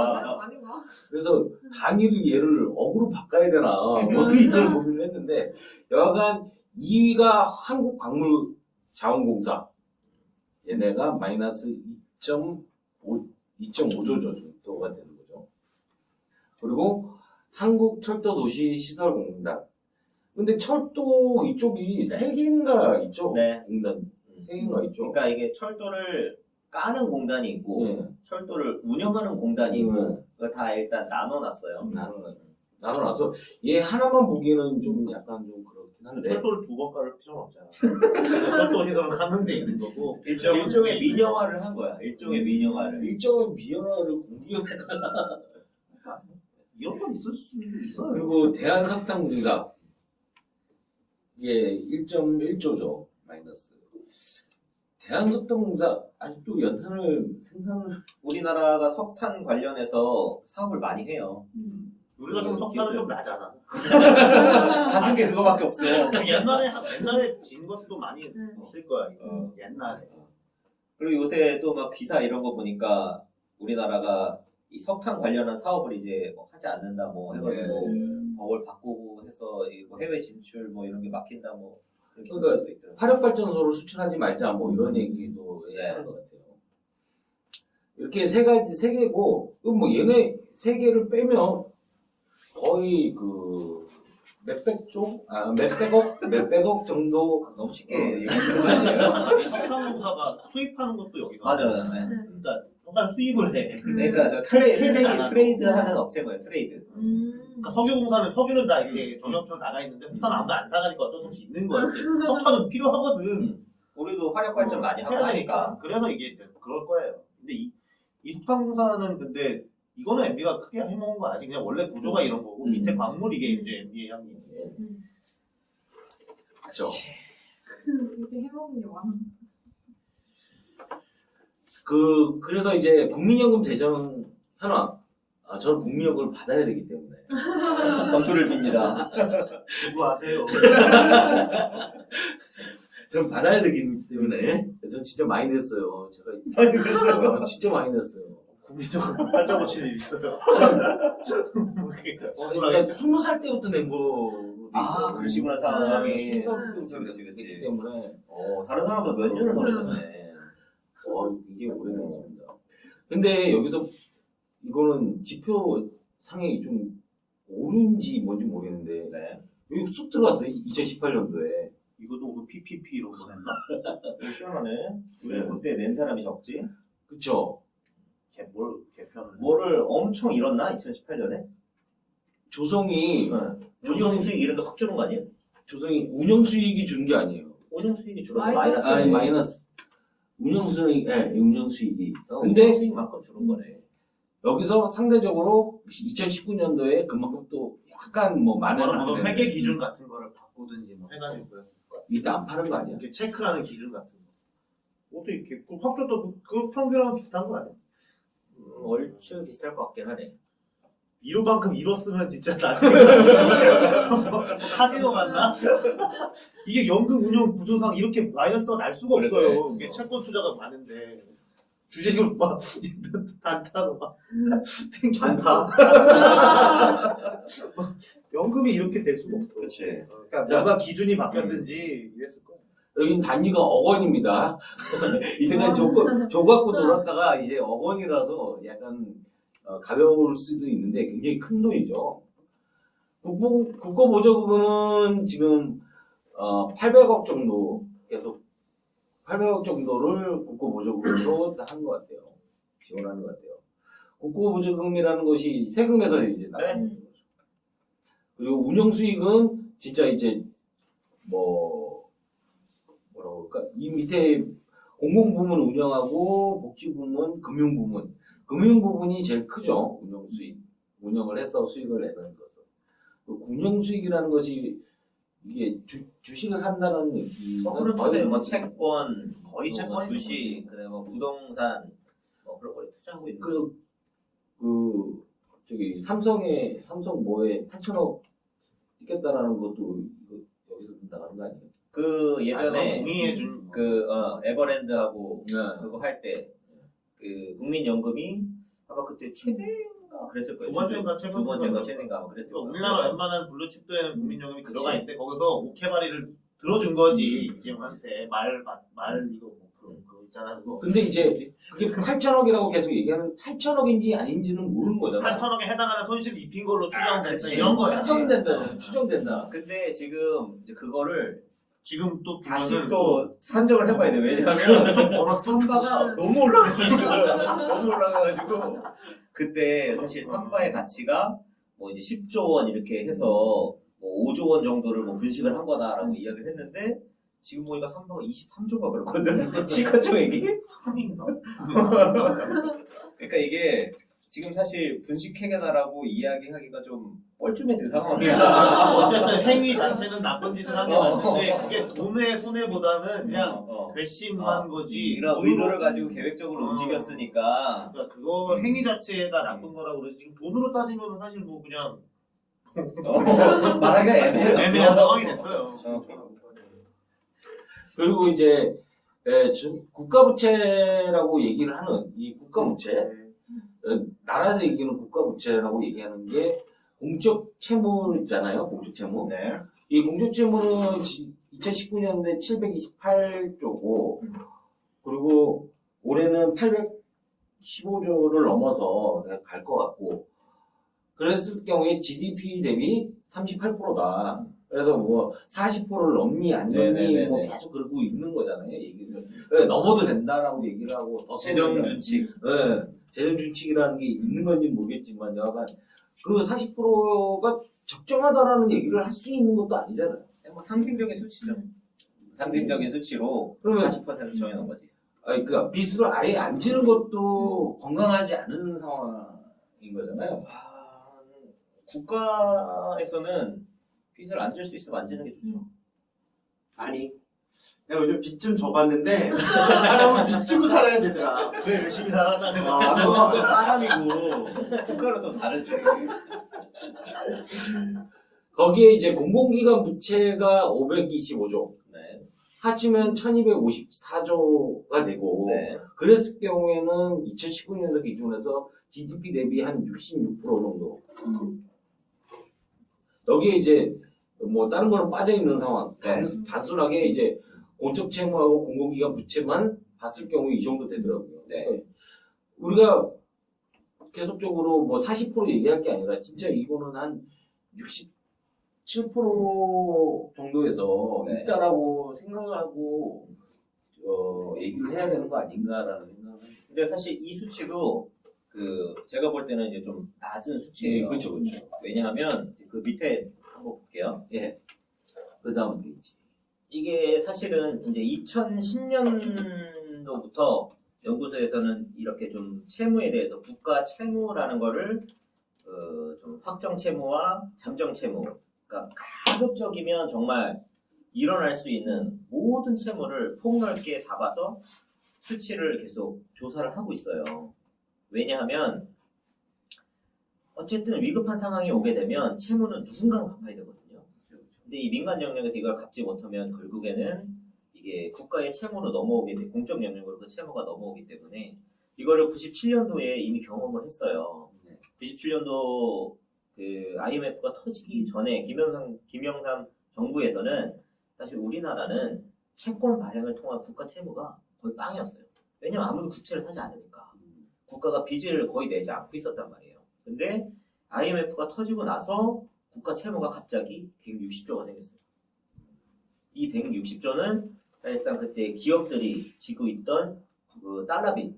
아닌가? 그래서 단위를 얘를 억으로 바꿔야 되나 뭐 이걸 고민을 했는데 여하간 2위가 한국광물자원공사 얘네가 마이너스 2.5조 정도가 되는 거죠. 그리고 한국철도도시시설공단 근데 철도 이쪽이 3개인가 있죠? 네. 공단 3개인가 있죠? 그러니까 이게 철도를 까는 공단이 있고 네. 철도를 운영하는 공단이 있고 네. 그걸 다 일단 나눠놨어요. 나눠놔서 얘 하나만 보기에는 좀 약간 좀 그렇긴 한데 철도를 2번 깔을 필요는 없잖아. 철도 시설은 하는 데 있는 거고. 일종의 민영화를 한 거야. 일종의 민영화를. 일정의 미연화를 공기업에다가 이런 건 있을 수 있어요. 그리고 대한석탄공사 이게 1.1조죠 마이너스. 대한석탄공사 아직도 연탄을 생산을 우리나라가 석탄 관련해서 사업을 많이 해요. 우리가 좀 석탄은 좀 나잖아. 가진 게 그거밖에 없어. 옛날에 진 것도 많이 있을 거야. 이거. 옛날에. 그리고 요새 또 막 기사 이런 거 보니까 우리나라가 이 석탄 관련한 사업을 이제 뭐 하지 않는다 뭐 해가지고 법을 바꾸고 해서 뭐 해외 진출 뭐 이런 게 막힌다 뭐 그런 기사도 있더라고요. 화력발전소로 수출하지 말자 뭐 이런 얘기도 하는 것 같아요. 이렇게 세 개고 그럼 뭐 얘네 3개를 빼면 거의 그 몇백억 정도 너무 쉽게 얘기하시는 거 아니에요? 아까 식당공사가 수입하는 것도 여기서. 맞아요. 네. 그러니까 약간 수입을 해. 그러니까 저 캐진 않아도. 트레이드 하는 업체 거예요. 트레이드. 그러니까 석유공사는 석유는 다 이렇게 전업처럼 나가 있는데 석탄 아무도 안 사가니까 어쩔 수 없이 있는 거야. 석탄은 필요하거든. 우리도 화력 발전 많이 하고 해야 하니까. 되니까. 그래서 이게 그럴 거예요. 근데 이 석탄공사는 근데 이거는 MB가 크게 해먹은 거 아직 그냥 원래 구조가 이런 거고 밑에 광물 이게 이제 MB의 향이지. 맞죠. 이렇게 해먹은 게 많아. 그래서 이제 국민연금 재정 현황. 저는 국민연금을 받아야 되기 때문에. 검토를 빕니다. 누구 아세요? 저는 받아야 되기 때문에. 저 진짜 많이 냈어요. 제가 많이 냈어요? 진짜 많이 냈어요. 국민적으로 팔자 고칠 일 있어요. 그러니까 20살 때부터 낸 거. 아, 그러시구나, 상황이. 20살 그치, 때부터 그치. 냈기 때문에. 다른 사람보다 몇 년을 더 내셨네. 이게 오래됐습니다. 근데 여기서 이거는 지표상에 좀 오른지 뭔지 모르겠는데 네. 여기 쑥 들어갔어요. 2018년도에. 이것도 그 PPP로 보냈나? 희한하네. 왜 네. 그때 낸 사람이 적지? 그쵸? 개편을. 뭐를 엄청 잃었나? 2018년에? 조성이 운영 수익 이런 거 확 주는 거 아니에요? 조성이 운영 수익이 준 게 아니에요. 운영 수익이 줄어서 마이너스. 마이너스. 마이너스. 운영 수익, 운영 수익이. 근데 근데 수익만큼 주는 거네. 여기서 상대적으로 2019년도에 그만큼 또 약간 뭐 많은 회계 기준 같은 거를 바꾸든지 뭐 해가지고 그랬을 거야. 이때 안 파는 거 아니야? 이렇게 체크하는 기준 같은 거. 어떻게 이렇게 확 줬다 그 평균하고 비슷한 거 아니야? 얼추 비슷할 것 같긴 하네. 이로만큼 잃었으면 진짜 나중에 카지노 갔나? 이게 연금 운용 구조상 이렇게 마이너스가 날 수가 없어요. 이게 채권 투자가 많은데 주식으로 막 단타로 막 단타? 연금이 이렇게 될 수가 없어. 그치. 그러니까 뭔가 기준이 바뀌었든지 이랬을 거야. 여긴 단위가 억원입니다. 이때까지 조 갖고 놀았다가 이제 억원이라서 약간 가벼울 수도 있는데 굉장히 큰 돈이죠. 국고보조금은 지금 800억 정도 계속 800억 정도를 국고보조금으로 한 것 같아요. 지원하는 것 같아요. 국고보조금이라는 것이 세금에서 이제 나가는 거죠. 그리고 운영수익은 진짜 이제 뭐라고 할까? 이 밑에 공공부문 운영하고 복지부문, 금융부문. 금융부문이 제일 크죠. 운영수익. 운영을 해서 수익을 내는 것은. 운영수익이라는 것이 이게 주식을 산다는 얘기. 그렇죠. 뭐 채권, 거의 뭐 채권이 주식, 그다음에 뭐 부동산, 뭐 그런 거에 투자하고 있는 그래서 삼성 뭐에 8천억 찍겠다라는 것도 이거 여기서 나가는 거 아니에요? 그 예전에 동의해준 에버랜드하고 네. 그거 할 때 그 국민연금이 아마 그때 최대인가 그랬을 거예요. 두 번째인가 두 번째인가 최대인가 아마 그랬을 거예요. 우리나라 웬만한 블루칩들에는 국민연금이 그치. 들어가 있는데 거기서 오케바리를 들어준 거지 이재용한테 말 이거 뭐 그거 있잖아 그거. 근데 이제 그게 8천억이라고 계속 얘기하는 8천억인지 아닌지는 모르는 거잖아. 8천억에 해당하는 손실을 입힌 걸로 추정된다 그치. 이런 거야. 추정된다. 추정된다. 근데 지금 이제 그거를 지금 또 다시 보면은 또 산정을 해봐야 돼. 왜냐하면 좀 벌었어. 삼바가 너무 올라갔어 지금. 너무 올라가가지고 그때 사실 삼바의 가치가 뭐 이제 10조 원 이렇게 해서 뭐 5조 원 정도를 뭐 분식을 한 거다라고 이야기를 했는데 지금 보니까 삼바가 23조가 그렇거든. 시가총액이. 3인가? 그러니까 이게 지금 사실 분식회계다라고 이야기하기가 좀 뻘쭘해진 상황이야. 어쨌든 행위 자체는 나쁜 짓을 한 게 맞는데 그게 돈의 손해보다는 그냥 괘씸한 거지. 이런 의도를 가지고 계획적으로 움직였으니까. 그러니까 그거 행위 자체가 나쁜 거라고 그러지. 지금 돈으로 따지면 사실 뭐 그냥 말하기가 애매한 상황이 됐어요. 그리고 이제 국가부채라고 얘기를 하는 이 국가부채 나라에서 얘기하는 국가부채라고 얘기하는 게 공적 채무잖아요. 공적 채무. 네. 이 공적 채무는 2019년도에 728조고 그리고 올해는 815조를 넘어서 갈 것 같고 그랬을 경우에 GDP 대비 38%다. 그래서 뭐 40%를 넘니 안 넘니 네네네네. 뭐 계속 그러고 있는 거잖아요. 얘기를. 그래, 넘어도 된다라고 얘기를 하고 더 재정 넘어도 준칙. 네, 재정 준칙이라는 게 있는 건지 모르겠지만 여하간 그 40%가 적정하다라는 얘기를 할 수 있는 것도 아니잖아요. 뭐 상징적인 수치죠. 상징적인 수치로 그러면 40% 정해놓은 거지. 아니, 그러니까 빚을 아예 안 지는 것도 건강하지 않은 상황인 거잖아요. 국가에서는 빚을 안 질 수 있으면 안 지는 게 좋죠. 아니, 내가 요즘 빚 좀 져봤는데 사람은 빚 지고 살아야 되더라. 그래 열심히 살았다 생각. 그건 사람이고 국가로 또 다르지. 거기에 이제 공공기관 부채가 525조, 네. 합치면 1254조가 되고, 네. 그랬을 경우에는 2019년도 기준에서 GDP 대비 한 66% 정도. 여기에 이제 뭐 다른 거는 빠져 있는 상황. 네. 단순하게 이제 공적 채무하고 공공기관 부채만 봤을 경우에 이 정도 되더라고요. 네. 우리가 계속적으로 뭐 40% 얘기할 게 아니라 진짜 이거는 한 67% 정도에서 네. 있다라고 생각을 하고 얘기를 해야 되는 거 아닌가라는 생각을. 근데 사실 이 수치도 제가 볼 때는 이제 좀 낮은 수치예요. 그렇죠, 그렇죠. 왜냐하면 그 밑에 한번 볼게요. 예. 그 다음 페이지. 이게 사실은 이제 2010년도부터 연구소에서는 이렇게 좀 채무에 대해서 국가 채무라는 거를 좀 확정 채무와 잠정 채무, 그러니까 가급적이면 정말 일어날 수 있는 모든 채무를 폭넓게 잡아서 수치를 계속 조사를 하고 있어요. 왜냐하면 어쨌든 위급한 상황이 오게 되면 채무는 누군가가 갚아야 되거든요. 근데 이 민간 영역에서 이걸 갚지 못하면 결국에는 이게 국가의 채무로 넘어오게 돼, 공적 영역으로 그 채무가 넘어오기 때문에 이거를 97년도에 이미 경험을 했어요. 97년도 그 IMF가 터지기 전에 김영삼 정부에서는 사실 우리나라는 채권 발행을 통한 국가 채무가 거의 빵이었어요. 왜냐면 아무도 국채를 사지 않으니까. 국가가 빚을 거의 내지 않고 있었단 말이에요. 근데 IMF가 터지고 나서 국가 채무가 갑자기 160조가 생겼어요. 이 160조는 사실상 그때 기업들이 지고 있던 그 달러빚,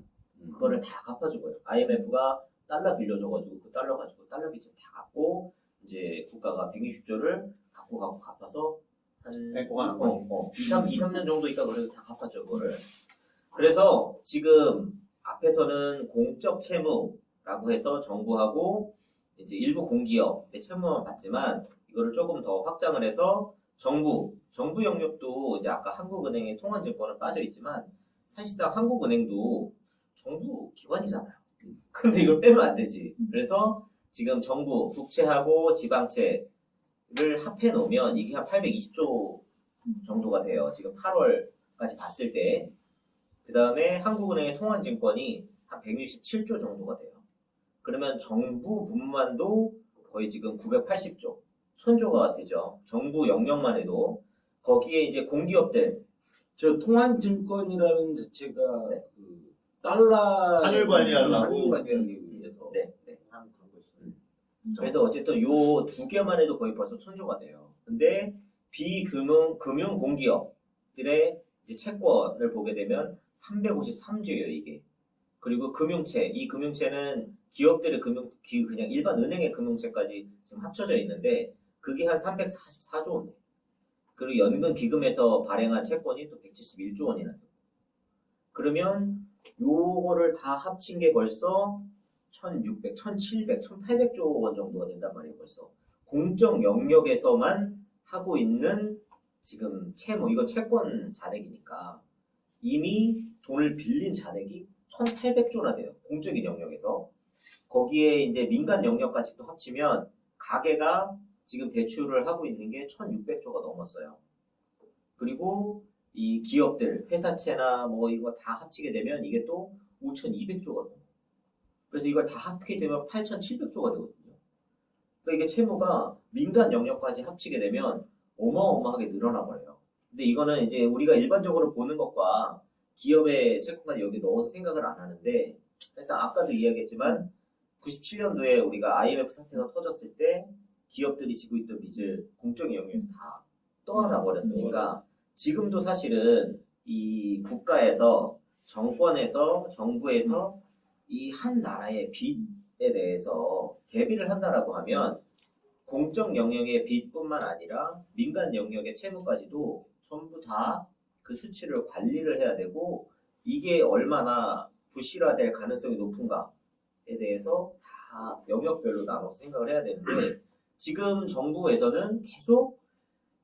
그거를 다 갚아준 거예요. IMF가 달러 빌려줘가지고 그 달러 가지고 달러 빚을 다 갚고 이제 국가가 160조를 갚고 갚아서 한 앵꼬가 난 거지. 2, 3년 정도 있다 그래도 다 갚았죠, 그거를. 그래서 지금 앞에서는 공적 채무라고 해서 정부하고 이제 일부 공기업의 채무만 받지만 이거를 조금 더 확장을 해서 정부 영역도 이제 아까 한국은행의 통화증권은 빠져 있지만 사실상 한국은행도 정부 기관이잖아요. 근데 이걸 빼면 안 되지. 그래서 지금 정부 국채하고 지방채를 합해 놓으면 이게 한 820조 정도가 돼요. 지금 8월까지 봤을 때. 그 다음에 한국은행의 통화증권이 한 167조 정도가 돼요. 그러면 정부분만도 거의 지금 980조, 1000조가 되죠. 정부 영역만 해도. 거기에 이제 공기업들. 저 통환증권이라는 자체가 네. 그 달러 환율 관리하려고. 환율 관리하기 위해서. 네. 한 그런 거 있어요. 그래서 어쨌든 요 두 개만 해도 거의 벌써 1000조가 돼요. 근데 금융 공기업들의 이제 채권을 보게 되면 353조예요, 이게. 그리고 금융채, 이 금융채는 기업들의 그냥 일반 은행의 금융채까지 지금 합쳐져 있는데 그게 한 344조 원. 그리고 연금 기금에서 발행한 채권이 또 171조 원이나 돼요. 그러면 요거를 다 합친 게 벌써 1600, 1700, 1800조 원 정도가 된단 말이에요, 벌써. 공적 영역에서만 하고 있는 지금 채무, 이건 채권 잔액이니까 이미 돈을 빌린 잔액이 1800조나 돼요. 공적인 영역에서. 거기에 이제 민간 영역까지 또 합치면 가계가 지금 대출을 하고 있는 게 1600조가 넘었어요. 그리고 이 기업들, 회사채나 뭐 이거 다 합치게 되면 이게 또 5200조가 넘어요. 그래서 이걸 다 합치게 되면 8700조가 되거든요. 그러니까 이게 채무가 민간 영역까지 합치게 되면 어마어마하게 늘어나 버려요. 근데 이거는 이제 우리가 일반적으로 보는 것과 기업의 채권까지 여기 넣어서 생각을 안 하는데 사실상 아까도 이야기했지만 97년도에 우리가 IMF 사태가 터졌을 때 기업들이 지고 있던 빚을 공적 영역에서 다 떠안아 버렸으니까 지금도 사실은 이 국가에서 정권에서 정부에서 이 한 나라의 빚에 대해서 대비를 한다라고 하면 공적 영역의 빚뿐만 아니라 민간 영역의 채무까지도 전부 다 그 수치를 관리를 해야 되고 이게 얼마나 부실화될 가능성이 높은가에 대해서 다 영역별로 나눠서 생각을 해야 되는데 지금 정부에서는 계속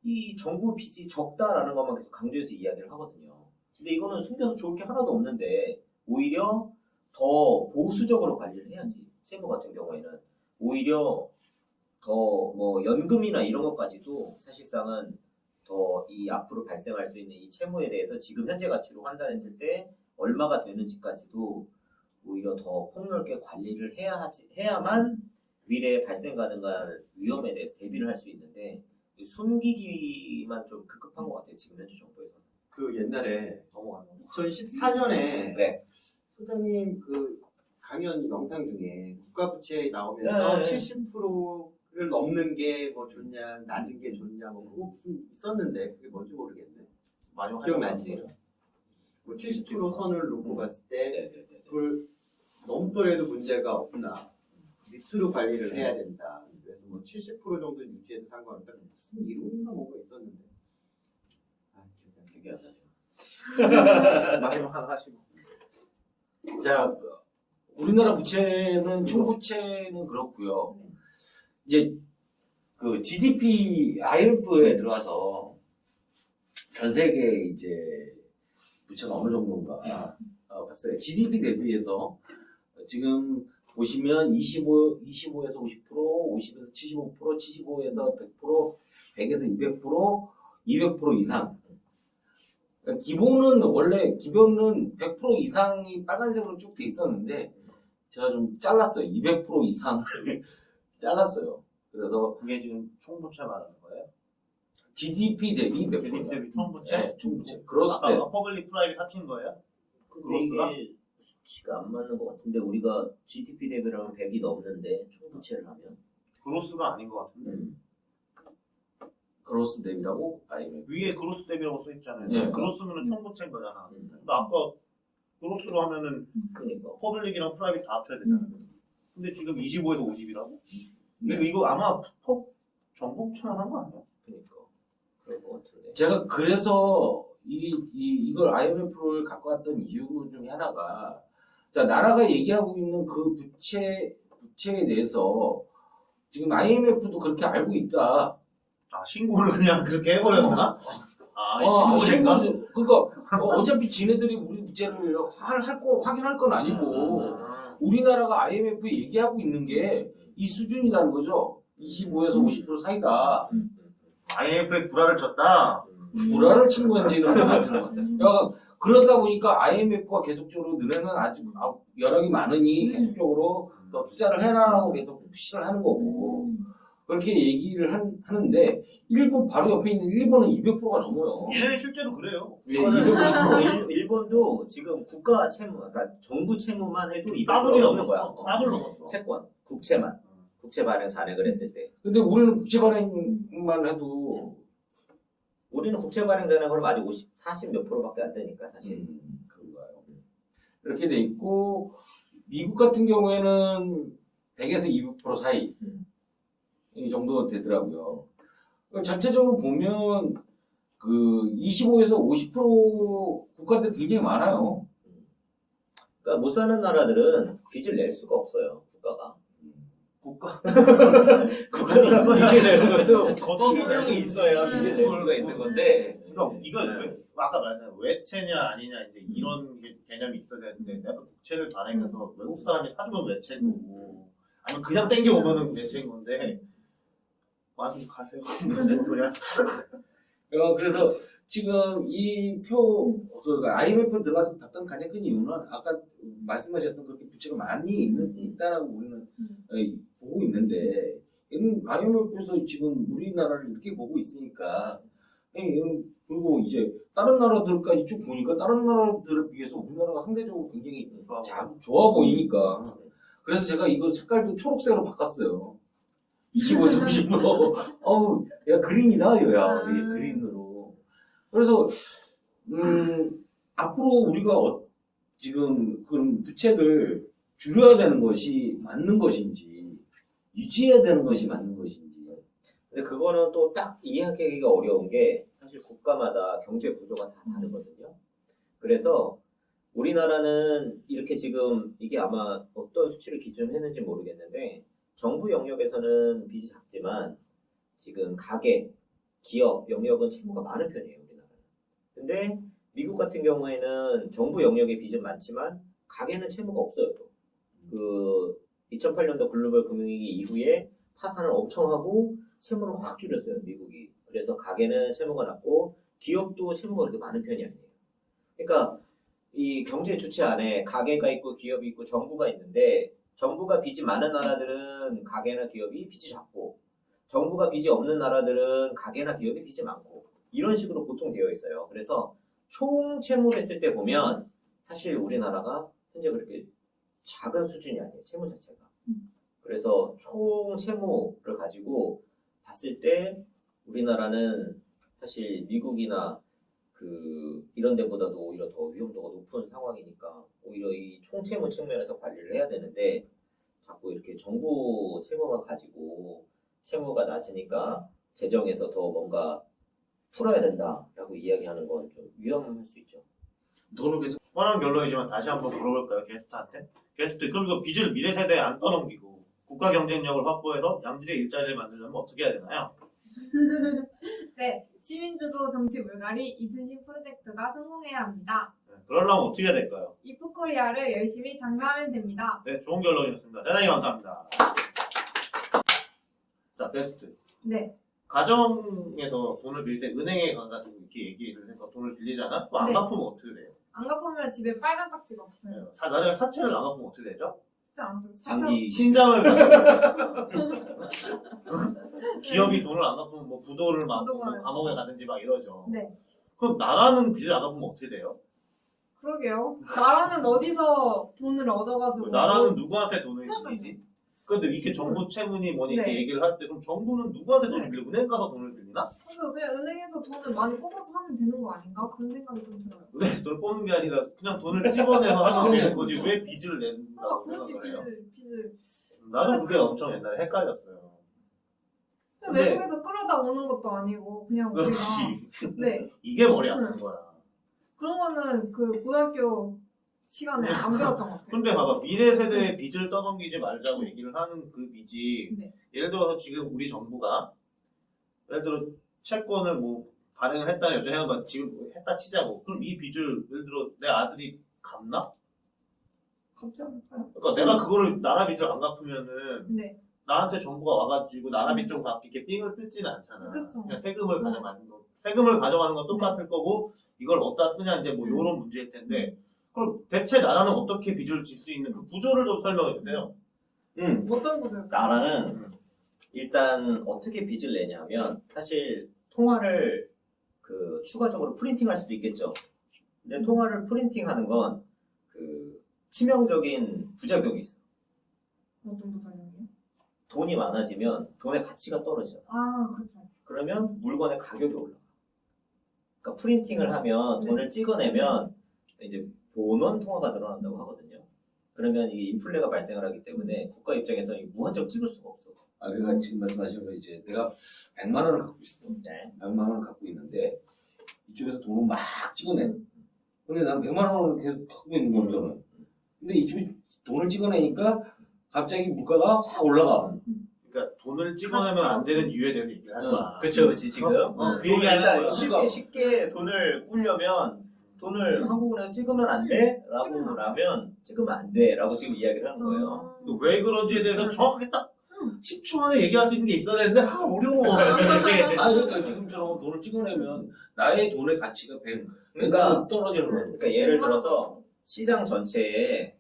이 정부 빚이 적다라는 것만 계속 강조해서 이야기를 하거든요. 근데 이거는 숨겨서 좋을 게 하나도 없는데 오히려 더 보수적으로 관리를 해야지. 채무 같은 경우에는 오히려 더 뭐 연금이나 이런 것까지도 사실상은 더 이 앞으로 발생할 수 있는 이 채무에 대해서 지금 현재 가치로 환산했을 때 얼마가 되는지까지도 오히려 더 폭넓게 관리를 해야만 미래에 발생 가능한 위험에 대해서 대비를 할 수 있는데 숨기기만 좀 급급한 것 같아요. 지금 현재 정부에서는. 그 옛날에 넘어가는 거. 2014년에 네. 소장님 그 강연 영상 중에 국가 부채 나오면서 네. 70%를 넘는 게 뭐 좋냐, 낮은 게 좋냐, 뭐 그거 무슨 있었는데 그게 뭔지 모르겠네. 많이 기억나지? 활용하는 거죠. 뭐 70% 선을 놓고 봤을 때 네네네. 그걸 넘더라도 문제가 없나 밑으로 관리를 해야 된다. 그래서 뭐 70% 정도 유지해도 상관없다. 무슨 이론인가 뭐가 있었는데. 아, 기억이 안 나네. 마지막 하나 하시고. 자, 우리나라 부채는 총부채는 그렇고요. 이제 그 GDP IMF에 들어가서 전 세계 이제 부채가 어느 정도인가 봤어요. GDP 대비해서 지금 보시면 25에서 50%, 50에서 75%, 75에서 100%, 100에서 200% 이상. 그러니까 기본은 원래 기본은 100% 이상이 빨간색으로 쭉 돼 있었는데 제가 좀 잘랐어요. 200% 이상을 잘랐어요. 그래서 그게 지금 총부채 말하는 거예요? GDP 대비 몇 GDP 프로? 대비 총부채? 네, 총부채. 그렇을 때 아까 퍼블릭 프라이빗 합친 거예요? 그로스가? 이게 수치가 안 맞는 것 같은데 우리가 GDP 대비라면 100이 넘는데 총부채를 하면 그로스가 아닌 것 같은데. 그로스 대비라고 IMF. 위에 그로스 대비라고 써 있잖아요. 네. 그로스면 총부채인 거잖아. 음. 근데 아까 그로스로 하면은 그러니까 퍼블릭이랑 프라이빗 다 합쳐야 되잖아요. 근데 지금 25에서 50이라고? 네. 이거 아마 정복처럼 한 거 아니야? 그러니까 그럴 것 같은데 제가 그래서 이걸 IMF를 갖고 왔던 이유 중에 하나가 자 나라가 얘기하고 있는 그 부채에 대해서 지금 IMF도 그렇게 알고 있다. 아, 신고를 그냥 그렇게 해버렸나? 신고인가? 그러니까 어차피 지네들이 우리 부채를 확인할 건 아니고 우리나라가 IMF에 얘기하고 있는 게 이 수준이라는 거죠. 25에서 50% 사이다. IMF에 구라를 쳤다? 불화를 친 건지는 모르겠지만 그러다 보니까 IMF가 계속적으로 너네는 아직 여력이 많으니 계속적으로 더 투자를 해라라고 계속 푸시를 하는 거고 그렇게 얘기를 하는데 일본 바로 옆에 있는 일본은 200%가 넘어요. 얘네는 실제로 그래요. 왜 250%? 일본도 지금 국가 채무, 그러니까 정부 채무만 해도 200% 더블이 넘는 거야. 넘었어. 더블 넘었어. 채권, 국채만. 국채 발행 잔액을 했을 때. 근데 우리는 국채 발행만 해도 우리는 국채 발행 잔액으로 아직 40 몇 프로밖에 안 되니까 사실. 그런가요? 이렇게 돼 있고 미국 같은 경우에는 100에서 200% 사이 이 정도 되더라고요. 전체적으로 보면 그 25에서 50% 국가들 굉장히 많아요. 그러니까 못 사는 나라들은 빚을 낼 수가 없어요. 국가가. 국가가 빚을 내는 것도 신용이 있어야 빚을 낼 수가 있는 건데. 이거 아까 말했잖아요. 외채냐 아니냐 이제 이런 개념이 있어야 되는데 내가 국채를 발행해서 외국 사람이 사주면 외채고 아니면 그냥 땡겨오면은 외채인 건데 마중 가세요. 무슨 소리야? 그래서 지금 이 표, IMF 들어가서 봤던 가장 큰 이유는 아까 말씀하셨던 그렇게 부채가 많이 있다라고 우리는 보고 있는데, IMF에서 지금 우리나라를 이렇게 보고 있으니까, 그리고 이제 다른 나라들까지 쭉 보니까 다른 나라들에 비해서 우리나라가 상대적으로 굉장히 좋아 보이니까. 그래서 제가 이거 색깔도 초록색으로 바꿨어요. 25, 30으로. 어우, 야, 그린이다, 이거야. 이게 그린으로. 그래서, 앞으로 우리가 지금 그런 부채를 줄여야 되는 것이 맞는 것인지, 유지해야 되는 것이 맞는 것인지. 근데 그거는 또 딱 이해하기가 어려운 게 사실 국가마다 경제 구조가 다 다르거든요. 그래서 우리나라는 이렇게 지금 이게 아마 어떤 수치를 기준으로 했는지 모르겠는데 정부 영역에서는 빚이 작지만 지금 가계, 기업 영역은 채무가 많은 편이에요, 우리나라는. 근데 미국 같은 경우에는 정부 영역에 빚은 많지만 가계는 채무가 없어요. 그 2008년도 글로벌 금융위기 이후에 파산을 엄청 하고 채무를 확 줄였어요, 미국이. 그래서 가계는 채무가 낮고 기업도 채무가 그렇게 많은 편이 아니에요. 그러니까 이 경제 주체 안에 가계가 있고 기업이 있고 정부가 있는데 정부가 빚이 많은 나라들은 가계나 기업이 빚이 작고 정부가 빚이 없는 나라들은 가계나 기업이 빚이 많고 이런 식으로 보통 되어 있어요. 그래서 총 채무를 했을 때 보면 사실 우리나라가 현재 그렇게 작은 수준이 아니에요. 채무 자체가. 그래서 총 채무를 가지고 봤을 때 우리나라는 사실 미국이나 이런 데보다도 오히려 더 위험도가 높은 상황이니까 오히려 이 총채무 측면에서 관리를 해야 되는데 자꾸 이렇게 정부 채무만 가지고 채무가 낮으니까 재정에서 더 뭔가 풀어야 된다라고 이야기하는 건 좀 위험할 수 있죠. 돈을 계속 뻔한 결론이지만 다시 한번 물어볼까요, 게스트한테? 게스트, 그럼 이거 빚을 미래 세대에 안 떠넘기고 국가 경쟁력을 확보해서 양질의 일자리를 만들려면 어떻게 해야 되나요? 네, 시민주도 정치 물갈이 이순신 프로젝트가 성공해야 합니다. 네, 그러려면 어떻게 해야 될까요? 이프코리아를 열심히 장사하면 됩니다. 네, 좋은 결론이었습니다. 대단히 감사합니다. 자, 게스트. 네, 가정에서 돈을 빌릴 때 은행에 가가지고 이렇게 얘기를 해서 돈을 빌리잖아? 그거 안 네. 갚으면 어떻게 돼요? 안 갚으면 집에 빨간 딱지가 붙어요. 네, 나중에 사채를 안 갚으면 어떻게 되죠? 진짜 안 갚으면 장기 신장을 가지고 기업이 돈을 안 갚으면 뭐 부도를 막 부도가 뭐 감옥에 가든지 막 이러죠. 네, 그럼 나라는 빚을 안 갚으면 어떻게 돼요? 그러게요. 나라는 어디서 돈을 얻어가지고 나라는 누구한테 돈을 빌리지? 근데 이렇게 정부 채무니 뭐니 이렇게 네. 얘기를 할 때 그럼 정부는 누구한테 돈을 네. 빌리고 은행 가서 돈을 빌리나? 그냥 은행에서 돈을 많이 뽑아서 하면 되는 거 아닌가? 그런 생각이 좀 들어요. 은행에서 돈을 뽑는 게 아니라 그냥 돈을 찍어내서 하면 되는 거지 왜 빚을 낸다고 굳이 생각을 해요? 빚을 나도 그게 엄청 옛날에 헷갈렸어요. 근데- 외국에서 끌어다 오는 것도 아니고 그냥 우리가 그렇지. 네 이게 머리 아픈 거야. 그런 거는 그 고등학교 시간에 안 배웠던 것 같아요. 근데 봐봐 미래 세대의 빚을 떠넘기지 말자고 얘기를 하는 그 빚이 네. 예를 들어서 지금 우리 정부가 예를 들어 채권을 뭐 발행을 했다 요즘 해봐 지금 뭐 했다 치자고 그럼 이 빚을 예를 들어 내 아들이 갚나? 갑자기 할까요? 그러니까 내가 그거를 나라 빚을 안 갚으면은 네, 나한테 정부가 와가지고 나라 빚 좀 갚게 이렇게 삥을 뜯지는 않잖아. 그렇죠. 그냥 세금을 가져가는 거. 세금을 가져가는 건 똑같을 거고 이걸 어디다 쓰냐 이제 뭐 요런 문제일 텐데 그럼 대체 나라는 어떻게 빚을 질 수 있는 그 구조를 좀 설명해 주세요. 어떤 거죠? 나라는 일단 어떻게 빚을 내냐면 사실 통화를 추가적으로 프린팅할 수도 있겠죠. 근데 통화를 프린팅하는 건 치명적인 부작용이 있어. 어떤 부작용이요? 돈이 많아지면 돈의 가치가 떨어져. 아, 그렇죠. 그러면 물건의 가격이 올라가. 그러니까 프린팅을 하면 네. 돈을 찍어내면 이제 본원 통화가 늘어난다고 하거든요. 그러면 이게 인플레가 발생을 하기 때문에 국가 입장에서는 무한정 찍을 수가 없어. 아, 그러니까 지금 말씀하신 거 이제 내가 100만 원을 갖고 있어. 네. 100만 원을 갖고 있는데 이쪽에서 돈을 막 찍어내. 근데 나는 100만 원을 계속 갖고 있는 거저는 근데 이쪽에 돈을 찍어내니까 갑자기 물가가 확 올라가. 그러니까 돈을 찍어내면 안 되는 이유에 대해서 얘기를 하는 거야. 그렇죠, 그렇지 지금. 그 얘기하는 일단 거야. 쉽게 돈을 꾸려면 돈을 한국은행 찍으면 안 돼? 라고 하면 찍으면 안 돼 라고 지금 이야기를 하는 거예요. 왜 그런지에 대해서 정확하게 딱 10초 안에 얘기할 수 있는 게 있어야 되는데 어려워. 아, 그러니까 지금처럼 돈을 찍어내면 나의 돈의 가치가 그러니까 떨어지는 거야. 그러니까 예를 들어서 시장 전체에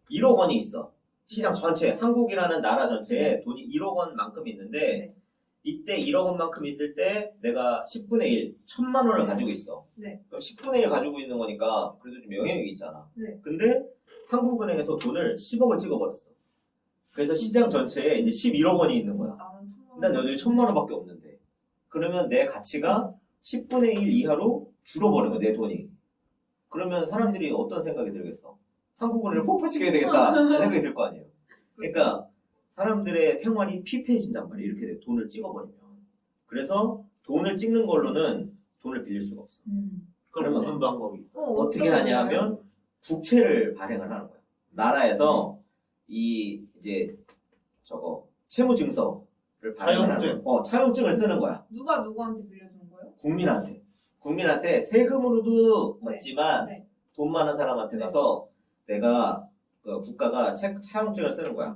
1억 원이 있어. 시장 전체, 한국이라는 나라 전체에 돈이 1억 원만큼 있는데 네. 이때 1억 원만큼 있을 때 내가 10분의 1, 1000만 원을 가지고 있어. 네. 그럼 10분의 1 가지고 있는 거니까 그래도 좀 영향력이 있잖아. 네. 근데 한국은행에서 돈을 10억을 찍어버렸어. 그래서 시장 전체에 이제 11억 원이 있는 거야. 나는 1,000만 원. 난 여기 1,000만 원밖에 없는데. 그러면 내 가치가 10분의 1 이하로 줄어버린 거야, 내 돈이. 그러면 사람들이 어떤 생각이 들겠어? 한국은행을 폭파시켜야 되겠다 이런 생각이 들 거 아니에요. 그러니까 사람들의 생활이 피폐해진단 말이에요. 이렇게 돈을 찍어버리면. 그래서 돈을 찍는 걸로는 돈을 빌릴 수가 없어. 그럼 무슨 방법이 있어? 어떻게 하냐 하면 국채를 발행을 하는 거야. 나라에서 이제 저거 채무증서를 발행하는 차용증. 거야. 차용증을 쓰는 거야. 누가 누구한테 빌려주는 거예요? 국민한테 세금으로도 걷지만 네. 돈 많은 사람한테 가서 내가 그 국가가 차용증을 쓰는 거야.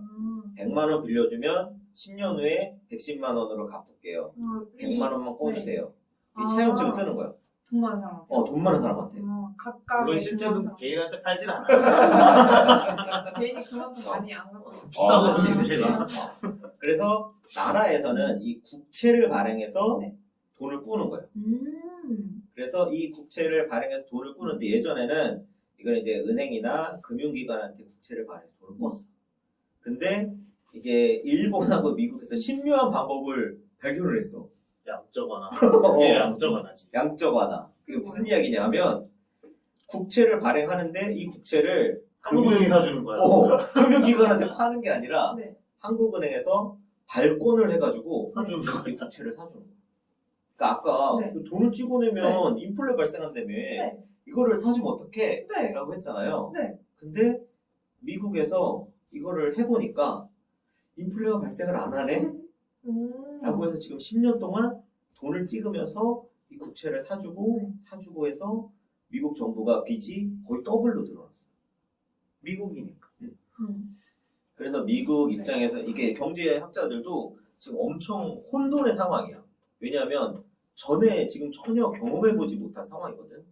100만 원 빌려주면 10년 후에 110만 원으로 갚을게요. 100만 원만 꿔주세요. 이 차용증을 쓰는 거야. 돈 많은 사람한테. 돈 많은 사람한테. 각각. 물론 실제로 개인한테 팔진 않아. 개인이 그만큼 많이 안 갖고 있어. 비싸거든, 그치. 국채가. 그래서 나라에서는 이 국채를 발행해서 네. 돈을 꾸는 거예요. 음. 그래서 이 국채를 발행해서 돈을 꾸는데 예전에는 이걸 이제 은행이나 금융기관한테 국채를 발행해서 돈을 꿨어. 근데 이게 일본하고 미국에서 신묘한 방법을 발견을 했어. 양적 완화. 예, 양적 완화지. 양적 완화. 그게 무슨 이야기냐면 국채를 발행하는데 이 국채를 한국은행이 사주는 거야. 금융기관한테 파는 게 아니라 네. 한국은행에서 발권을 해가지고 사주는 이 국채를 사주는 거야. 그러니까 아까 네. 그 돈을 찍어내면 인플레 발생한다며 네. 이거를 사주면 어떡해? 네. 라고 했잖아요. 네. 근데 미국에서 이거를 해보니까 인플레가 발생을 안 하네? 라고 해서 지금 10년 동안 돈을 찍으면서 이 국채를 사주고 해서 미국 정부가 빚이 거의 더블로 늘어났어요. 미국이니까. 그래서 미국 입장에서 이게 경제학자들도 지금 엄청 혼돈의 상황이야. 왜냐하면 전에 지금 전혀 경험해보지 못한 상황이거든.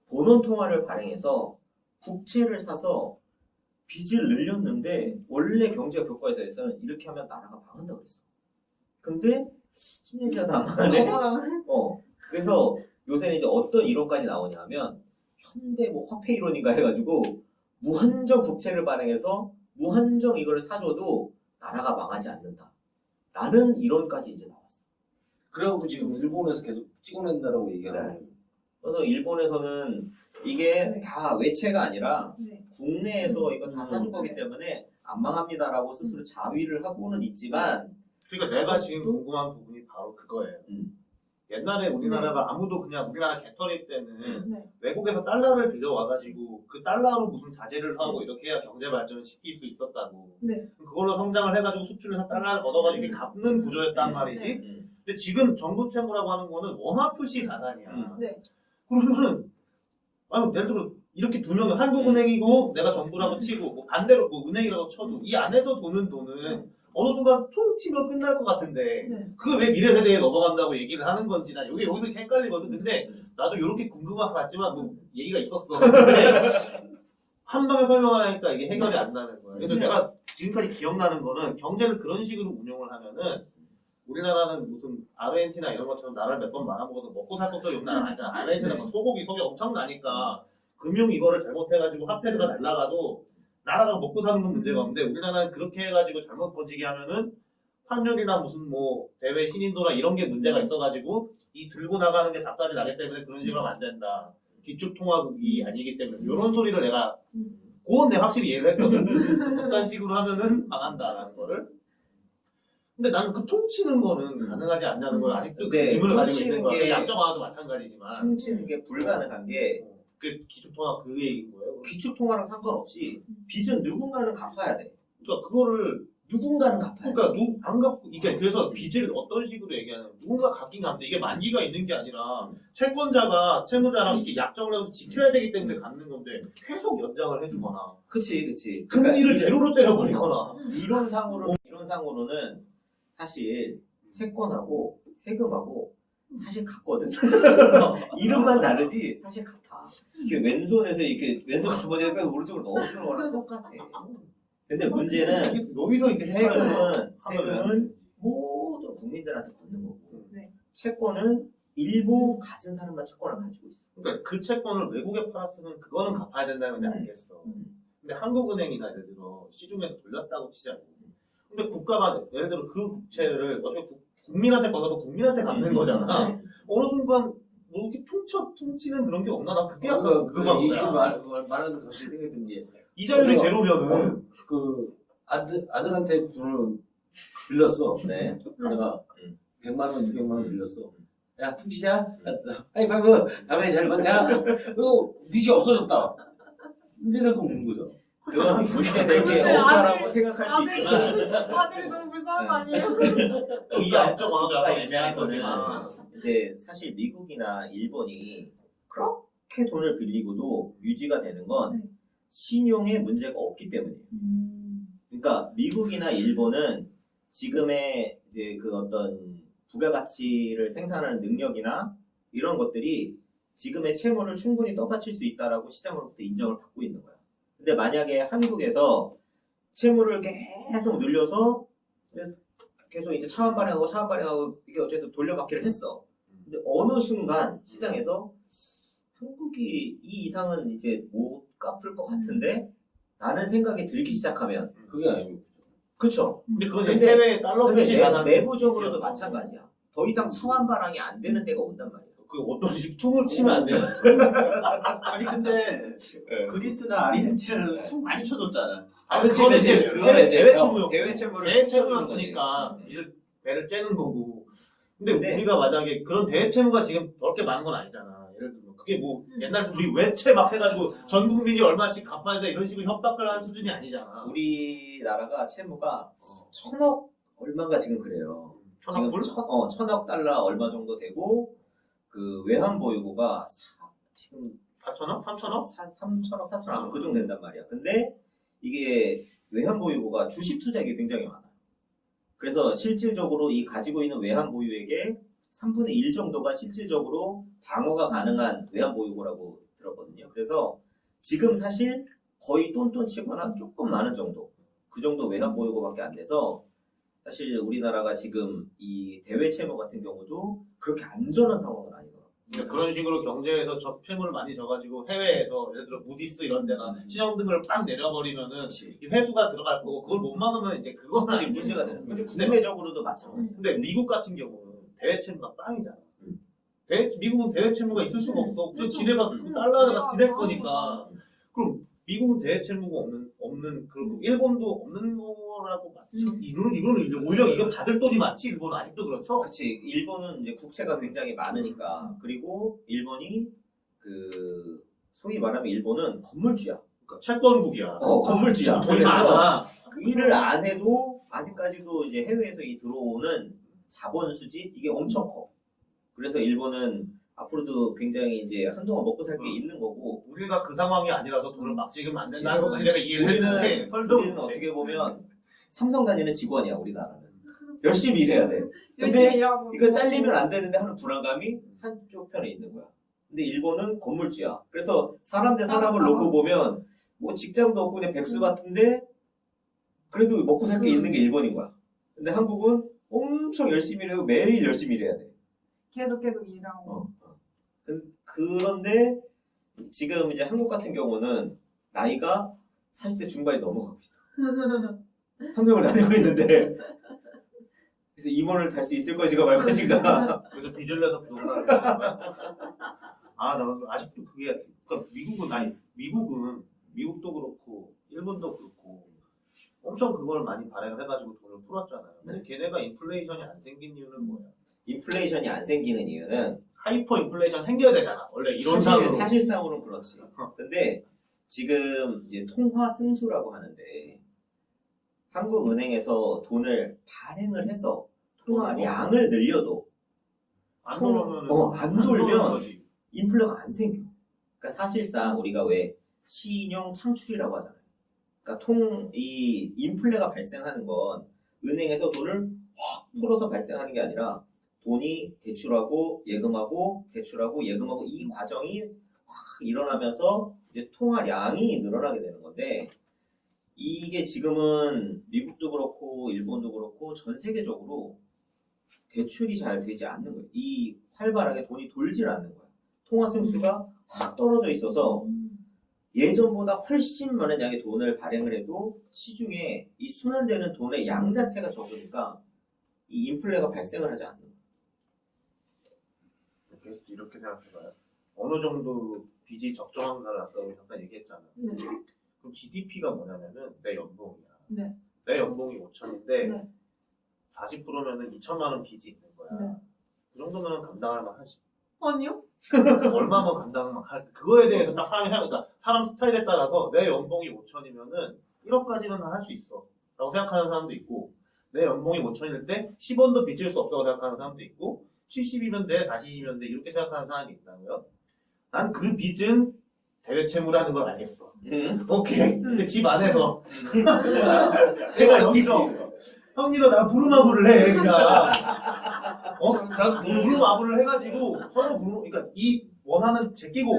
본원 통화를 발행해서 국채를 사서 빚을 늘렸는데 원래 경제 교과서에서는 이렇게 하면 나라가 망한다고 그랬어. 근데 10년이 지나도 안 망하네. 그래서 요새는 이제 어떤 이론까지 나오냐면 현대 뭐 화폐 이론인가 해가지고 무한정 국채를 발행해서 무한정 이걸 사줘도 나라가 망하지 않는다. 라는 이론까지 이제 나왔어. 그래갖고 지금 일본에서 계속 찍어낸다라고 얘기하는 네. 그래서 일본에서는 이게 다 외채가 아니라 네. 국내에서 이거 다 사준 거기 때문에 안 망합니다라고 스스로 자위를 하고는 있지만 그러니까 내가 지금 궁금한 부분이 바로 그거예요. 옛날에 우리나라가 아무도 그냥 우리나라 개털일 때는 네. 외국에서 달러를 빌려와가지고 그 달러로 무슨 자재를 하고 이렇게 해야 경제 발전을 시킬 수 있었다고. 네. 그걸로 성장을 해가지고 수출해서 달러를 걷어가지고 이렇게 갚는 구조였단 말이지. 근데 지금 정부 채무라고 하는 거는 원화 표시 자산이야. 네. 그러면은 아니 예를 들어 이렇게 두 명이 한국은행이고 내가 정부라고 치고 뭐 반대로 뭐 은행이라고 쳐도 이 안에서 도는 돈은 어느 순간 퉁 치면 끝날 것 같은데 네. 그거 왜 미래 세대에 넘어간다고 얘기를 하는 건지 난 여기서 헷갈리거든. 근데 나도 이렇게 궁금한 것 같지만 뭐 얘기가 있었어. 근데 한 방에 설명하니까 이게 해결이 안 나는 거야. 그래서 네. 내가 지금까지 기억나는 거는 경제를 그런 식으로 운영을 하면은 우리나라는 무슨 아르헨티나 이런 것처럼 나라를 몇 번 말아먹어서 먹고 살 걱정이 없는 나라 아니잖아. 아르헨티나 뭐 소고기 엄청 나니까 금융 이거를 잘못해가지고 화폐가 날라가도 나라가 먹고 사는 건 문제가 없는데 우리나라는 그렇게 해가지고 잘못 번지게 하면은 환율이나 무슨 뭐 대외 신인도나 이런 게 문제가 있어가지고 이 들고 나가는 게 작살이 나기 때문에 그런 식으로 하면 안 된다. 기축통화국이 아니기 때문에 이런 소리를 내가 그건 내가 확실히 이해를 했거든. 어떤 식으로 하면은 망한다라는 거를. 근데 나는 그 통치는 거는 가능하지 않냐는 걸 아직도 그 네, 의문을 가지고 통치는 있는 거야. 게- 양적 완화도 마찬가지지만 퉁치는 게 불가능한 게 그 기축통화 그 얘기인 거예요. 기축통화랑 상관없이 빚은 누군가는 갚아야 돼. 그러니까 그거를 누군가는 갚아야 돼. 그러니까 안 갚고 이게 그래서 빚을 어떤 식으로 얘기하냐면 누군가 갚긴 갚는데 이게 만기가 있는 게 아니라 채권자가 채무자랑 이렇게 약정을 해서 지켜야 되기 때문에 갚는 건데 계속 연장을 해주거나 그치. 금리를 제로로 때려버리거나 이론상으로는 사실 채권하고 세금하고 사실 같거든. 이름만 다르지 사실 같아. 이렇게 왼손에서 이렇게 왼손 주머니에 빼고 오른쪽으로 넣어주는 거랑 똑같아. 근데 문제는 여기서 이렇게 세금은 모든 국민들한테 걷는 거고 네. 채권은 일부 가진 사람만 채권을 가지고 있어. 그러니까 그 채권을 외국에 팔았으면 그거는 갚아야 된다는 데 알겠어. 근데 한국은행이나 예를 들어 시중에서 돌렸다고 치자고. 근데 국가가 예를 들어 그 국채를 어차피 국민한테 걸어서 국민한테 갚는 거잖아. 어느 순간 뭐 이렇게 퉁치는 그런 게 없나? 나 그게 약간 궁금한 이 지금 거야. 말하는 거 갑자기 생각이 든 게, 이자율이 제로면은 그 아들한테 돈을 빌렸어. 네. 내가 100만 원, 200만 원 빌렸어. 야, 퉁치자. 하이파이브. 다음에 잘 보자. 그리고 빚이 없어졌다. 문제 될거 없는 거죠. 그건 문제 될게 근데 없다라고 아들- 생각할 수 있지만 아들이 너무 불쌍한 거 아니에요? 이 안적 국가 언어가 입장에서는 애매하거든. 이제 사실 미국이나 일본이 그렇게 돈을 빌리고도 유지가 되는 건 네. 신용에 문제가 없기 때문이에요. 그러니까 미국이나 일본은 지금의 이제 그 어떤 부가가치를 생산하는 능력이나 이런 것들이 지금의 채무를 충분히 떠받칠 수 있다라고 시장으로부터 인정을 받고 있는 거야. 근데 만약에 한국에서 채무를 계속 늘려서 계속 이제 차환 발행하고 이게 어쨌든 돌려받기를 했어. 근데 어느 순간 시장에서 한국이 이 이상은 이제 못 갚을 것 같은데 라는 생각이 들기 시작하면 그게 아니고. 그쵸? 근데 그건 근데- 해외 달러 근데 표시 자산 내부적으로도 마찬가지야. 더 이상 차환 발행이 안 되는 때가 온단 말이야. 그 어떤 식 퉁을 치면 안 되는 아니 근데 그리스나 아르헨티나는 툭 많이 쳐줬잖아. 아, 그치, 그거는 그치. 이제 그거는 해외 이제 대외 채무였고 대외 채무를 대외 채무였으니까 배를 째는 거고. 근데 네. 우리가 만약에 그런 대외 채무가 지금 그렇게 많은 건 아니잖아. 예를 들면 그게 뭐 옛날 우리 외채 막 해가지고 전 국민이 얼마씩 갚아야 돼 이런 식으로 협박을 할 수준이 아니잖아. 우리나라가 채무가 1,000억 얼마인가 지금 그래요. 천억 불? 지금 1,000억 달러 얼마 정도 되고 그 외환 보유고가 지금 4천억? 3천억? 3천억, 4천억 그 정도 된단 말이야. 근데 이게 외환 보유고가 주식 투자액이 굉장히 많아요. 그래서 실질적으로 이 가지고 있는 외환 보유액의 3분의 1 정도가 실질적으로 방어가 가능한 외환 보유고라고 들었거든요. 그래서 지금 사실 거의 똔똔 치거나 조금 많은 정도, 그 정도 외환 보유고밖에 안 돼서 사실 우리나라가 지금 이 대외 채무 같은 경우도 그렇게 안전한 상황은 아니더라고요. 그러니까 그런 식으로 경제에서 채무를 많이 져가지고 해외에서 예를 들어 무디스 이런 데가 신용등을 빡 내려버리면은 그렇지. 이 회수가 들어갈 거고 그걸 못 막으면 이제 그거는 사실 문제가 되는 거예요. 근데 국내적으로도 마찬가지예요. 근데 미국 같은 경우는 대외 채무가 빵이잖아. 음. 미국은 대외 채무가 있을 수가 없어. 그냥 그렇죠. 지네가 달러가 지낼 거니까. 음. 그럼 미국은 대외 채무가 없는 그리고 일본도 없는 거라고 맞죠? 이거는 이제 오히려 이게 받을 돈이 많지. 일본은 아직도 그렇죠. 그치. 일본은 이제 국채가 굉장히 많으니까. 그리고 일본이 그 소위 말하면 일본은 건물주야. 그러니까 채권국이야. 건물주야. 돈이 그래서 많아. 일을 안 해도 아직까지도 이제 해외에서 이 들어오는 자본 수지 이게 엄청 커. 그래서 일본은 앞으로도 굉장히 이제 한동안 먹고 살 게 있는 거고. 우리가 그 상황이 아니라서 돈을 막 지금 안 된다는 그치. 것까지 내가 이해를 했는데 설득을 우리는 못해. 어떻게 보면 삼성 다니는 직원이야 우리나라는. 열심히 일해야 돼. 열심히 일하고 이거 잘리면 안 되는데 하는 불안감이 한쪽 편에 있는 거야. 근데 일본은 건물주야. 그래서 사람 대 사람을 놓고 보면 뭐 직장도 없고 그냥 백수 같은데 그래도 먹고 살 게 있는 게 일본인 거야. 근데 한국은 엄청 열심히 일하고 매일 열심히 일해야 돼. 계속 일하고 그런데 지금 이제 한국 같은 경우는 나이가 40대 중반이 넘어가고 있어. 삼성을 다니고 있는데 그래서 임원을 달 수 있을 것인가 말 것인가. 그래서 빚을 내서 그걸 하는 거야. 아, 나 아직도 그게 그러니까 미국도 그렇고 일본도 그렇고 엄청 그걸 많이 발행을 해가지고 돈을 풀었잖아요. 근데 걔네가 인플레이션이 안 생긴 이유는 뭐야? 인플레이션이 안 생기는 이유는 하이퍼 인플레이션 생겨야 되잖아. 원래 이론상으로. 사실상으로는 그렇지. 근데 지금 이제 통화 승수라고 하는데 한국은행에서 돈을 발행을 해서 통화량을 늘려도 안 돌면 안 돌면 인플레가 안 생겨. 그러니까 사실상 우리가 왜 신용 창출이라고 하잖아요. 그러니까 이 인플레가 발생하는 건 은행에서 돈을 확 풀어서 발생하는 게 아니라 돈이 대출하고 예금하고 대출하고 예금하고 이 과정이 확 일어나면서 이제 통화량이 늘어나게 되는 건데 이게 지금은 미국도 그렇고 일본도 그렇고 전 세계적으로 대출이 잘 되지 않는 거예요. 이 활발하게 돈이 돌질 않는 거예요. 통화 승수가 확 떨어져 있어서 예전보다 훨씬 많은 양의 돈을 발행을 해도 시중에 이 순환되는 돈의 양 자체가 적으니까 이 인플레가 발생을 하지 않는 거예요. 이렇게 생각해봐요. 어느 정도 빚이 적정한 걸 아까 잠깐 얘기했잖아. 네. 그럼 GDP가 뭐냐면은 내 연봉이야. 네. 내 연봉이 5천인데 네. 40%면은 2천만 원 빚이 있는 거야. 네. 그 정도면 감당할 만하지. 아니요? 얼마만 감당만 할 그거에 대해서 딱 사람이 생각하니까 사람 스타일에 따라서 내 연봉이 5천이면은 1억까지는 할 수 있어 라고 생각하는 사람도 있고 내 연봉이 5천일 때 10원도 빚질 수 없다고 생각하는 사람도 있고 70이면 돼 40이면 돼 이렇게 생각하는 사람이 있다고요. 난 그 빚은 대외 채무라는 걸 알겠어. 오케이. 근데 집 안에서 내가 여기서 형님은 나 부루마블을 해 그냥 부루마블을 해가지고 서로 그러니까 이 원하는 제끼고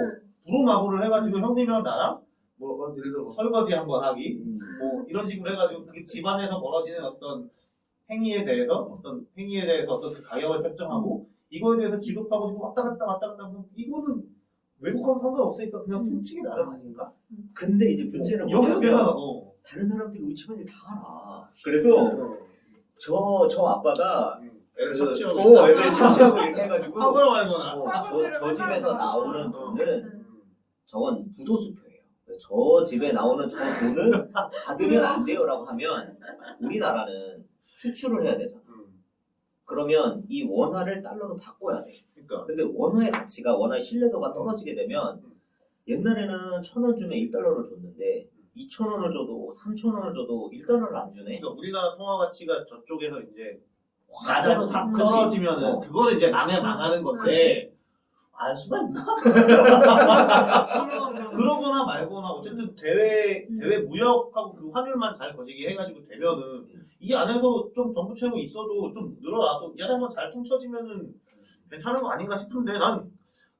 부루마블을 해가지고 형님이랑 나랑 뭐 예를 들어 뭐 설거지 한번 하기 뭐 이런 식으로 해가지고 그 집안에서 벌어지는 어떤 행위에 대해서 어떤 그 가격을 책정하고 이거에 대해서 지급하고 지금 왔다 갔다 하면 이거는 외국하고 상관없으니까 그냥 퉁치기 나름 아닌가? 근데 이제 문제는 여기서 뭐냐면 내가 다른 사람들이 우리 집안일 다 알아. 그래서 저 아빠가 애를 그, 착취하고 애들 착취하고 이렇게 해가지고 사고로 말거나 저 집에서 나오는 돈은 응. 저건 부도수표예요. 저 집에 나오는 저 돈을 받으면 안 돼요라고 하면 우리나라는 수출을 해야 되잖아. 그러면 이 원화를 달러로 바꿔야 돼. 그러니까 근데 원화의 가치가 원화의 신뢰도가 떨어지게 되면 옛날에는 1,000원 주면 1달러를 줬는데 2,000원을 줘도 3,000원을 줘도 1달러를 안 주네. 그러니까 우리나라 통화 가치가 저쪽에서 이제 확 낮아서 떨어지면. 떨어지면은 어. 그거는 이제 망하는 건데 그치. 알 수가 있나? 그러거나 말거나 어쨌든 대외 무역하고 그 환율만 잘 거시기 해가지고 되면은 이 안에서 좀 정부 채무 있어도 좀 늘어나도 이 안에서 잘 퉁쳐지면은 괜찮은 거 아닌가 싶은데 난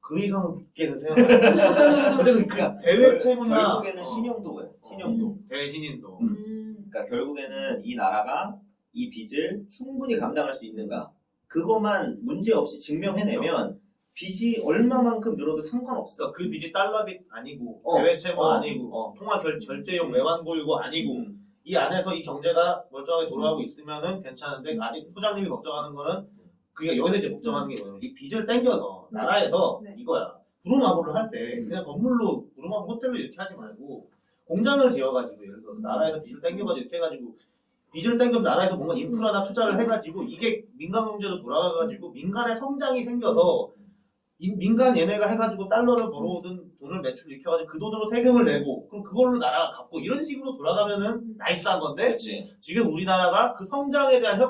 그 이상께는 생각 안 해. 어쨌든 그 대외 채무나 결국에는 신용도예요. 신용도. 대신인도 그러니까 결국에는 이 나라가 이 빚을 충분히 감당할 수 있는가 그것만 문제 없이 증명해내면 빚이 얼마만큼 늘어도 상관없어. 그러니까 그 빚이 달러 빚 아니고 어. 대외 채무 어. 아니고 통화 결제용 외환 보유고 아니고 이 안에서 이 경제가 멀쩡하게 돌아가고 있으면은 괜찮은데 아직 소장님이 걱정하는 거는 그게 여기서 이제 걱정하는 게 뭐냐면 이 빚을 땡겨서 나라에서 네. 이거야 부루마블을 할 때 그냥 건물로 부루마블 호텔로 이렇게 하지 말고 공장을 지어가지고 예를 들어서 나라에서 빚을 땡겨가지고 이렇게 해가지고 빚을 땡겨서 나라에서 뭔가 인프라나 투자를 해가지고 이게 민간 경제로 돌아가가지고 민간의 성장이 생겨서 민간 얘네가 해가지고 달러를 벌어오든 돈을 매출 일으켜가지고 그 돈으로 세금을 내고 그럼 그걸로 나라가 갚고 이런 식으로 돌아가면은 나이스한 건데 그렇지. 지금 우리나라가 그 성장에 대한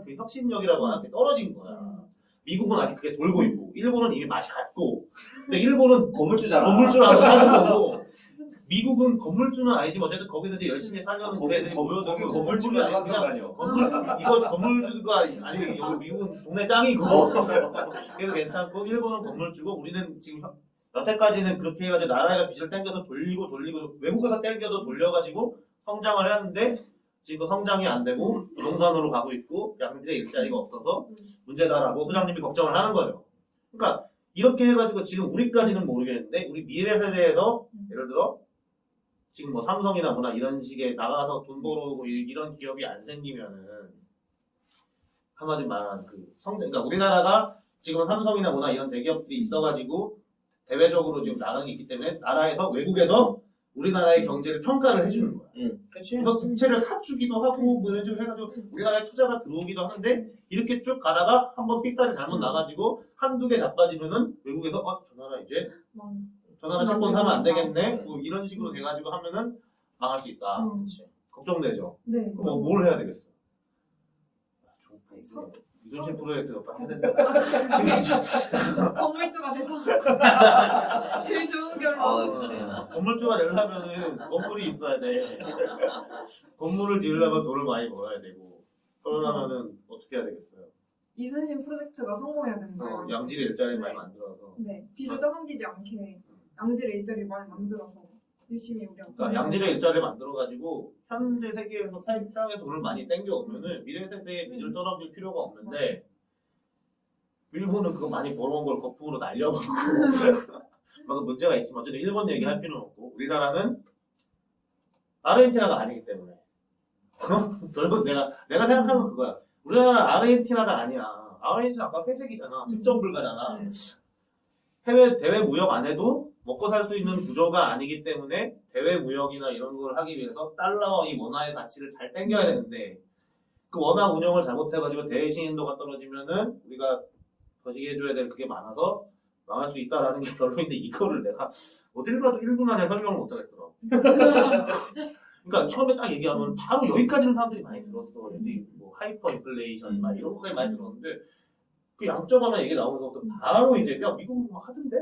그 혁신력이라고 하는 게 떨어진 거야. 미국은 아직 그게 돌고 있고 일본은 이미 맛이 갔고 근데 일본은 건물주잖아. 건물주라고 사는 거고 미국은 건물주는 아니지만 어쨌든 거기서 이제 열심히 살려는 거기 애들이 모여서 거기 건물주가 아니고 그냥 상관이요. 이거 건물주가 아니 여기 미국은 동네 짱이고 그래서 괜찮고 일본은 건물주고 우리는 지금 여태까지는 그렇게 해가지고 나라가 빚을 땡겨서 돌리고 외국에서 땡겨도 돌려가지고 성장을 하는데 지금 성장이 안 되고 부동산으로 가고 있고 양질의 일자리가 없어서 문제다라고 소장님이 걱정을 하는 거죠. 그러니까 이렇게 해가지고 지금 우리까지는 모르겠는데 우리 미래 세대에서 예를 들어 지금 뭐 삼성이나 뭐나 이런 식의 나가서 돈 벌어오고 이런 기업이 안 생기면은 한마디로 말하면 그러니까 우리나라가 지금 삼성이나 뭐나 이런 대기업들이 있어가지고 대외적으로 지금 나가는 게 있기 때문에 나라에서 외국에서 우리나라의 경제를 평가를 해주는 거야. 그렇지. 그래서 국채를 사주기도 하고 뭐 이런 식으로 해가지고 우리나라에 투자가 들어오기도 하는데 이렇게 쭉 가다가 한번 픽사를 잘못 나가지고 한두 개 자빠지면은 외국에서 저 나라 이제 저 나라 채권 사면 안 되겠네 뭐 이런 식으로 돼가지고 하면은 망할 수 있다. 그렇지. 걱정되죠. 네. 그럼 뭘 해야 되겠어? 이순신 프로젝트가 빨리 해야 된다. 건물주가 돼서 제일 좋은 결론. 그렇지. 건물주가 되려면은 건물이 있어야 돼. 건물을 지으려면 돈을 많이 벌어야 되고 그러려면은 어떻게 해야 되겠어요? 이순신 프로젝트가 성공해야 되는 거예요. 양질의 일자리를 많이 만들어서 네, 빚을 떠넘기지 않게 양질의 일자리 많이 만들어서 열심히 우리가. 그러니까 양질의 일자리를 만들어가지고 현재 세계에서 세상에 돈을 많이 땡겨오면은 미래 세대의 빚을 떠넘길 필요가 없는데 일본은 그거 많이 벌어온 걸 거품으로 날려먹고 막 문제가 있지만 어쨌든 일본 얘기할 필요는 없고 우리나라는 아르헨티나가 아니기 때문에 결국 내가 생각하는 그거야. 우리나라 아르헨티나가 아니야. 아르헨티나 아까 회색이잖아. 측정 불가잖아. 해외 대외 무역 안 해도 먹고 살 수 있는 구조가 아니기 때문에 대외 무역이나 이런 걸 하기 위해서 달러와 이 원화의 가치를 잘 땡겨야 되는데 그 원화 운영을 잘못해가지고 대외 신인도가 떨어지면은 우리가 거시기 해줘야 될 그게 많아서 망할 수 있다라는 게 결론인데 이거를 내가 어딜 가도 1분 안에 설명을 못하겠더라. 그러니까 처음에 딱 얘기하면 바로 여기까지는 사람들이 많이 들었어. 여기 뭐 하이퍼 인플레이션 막 이런 것까지 많이 들었는데 그 양적 완화 얘기 나오는 것부터 바로 이제 야 미국은 막 하던데?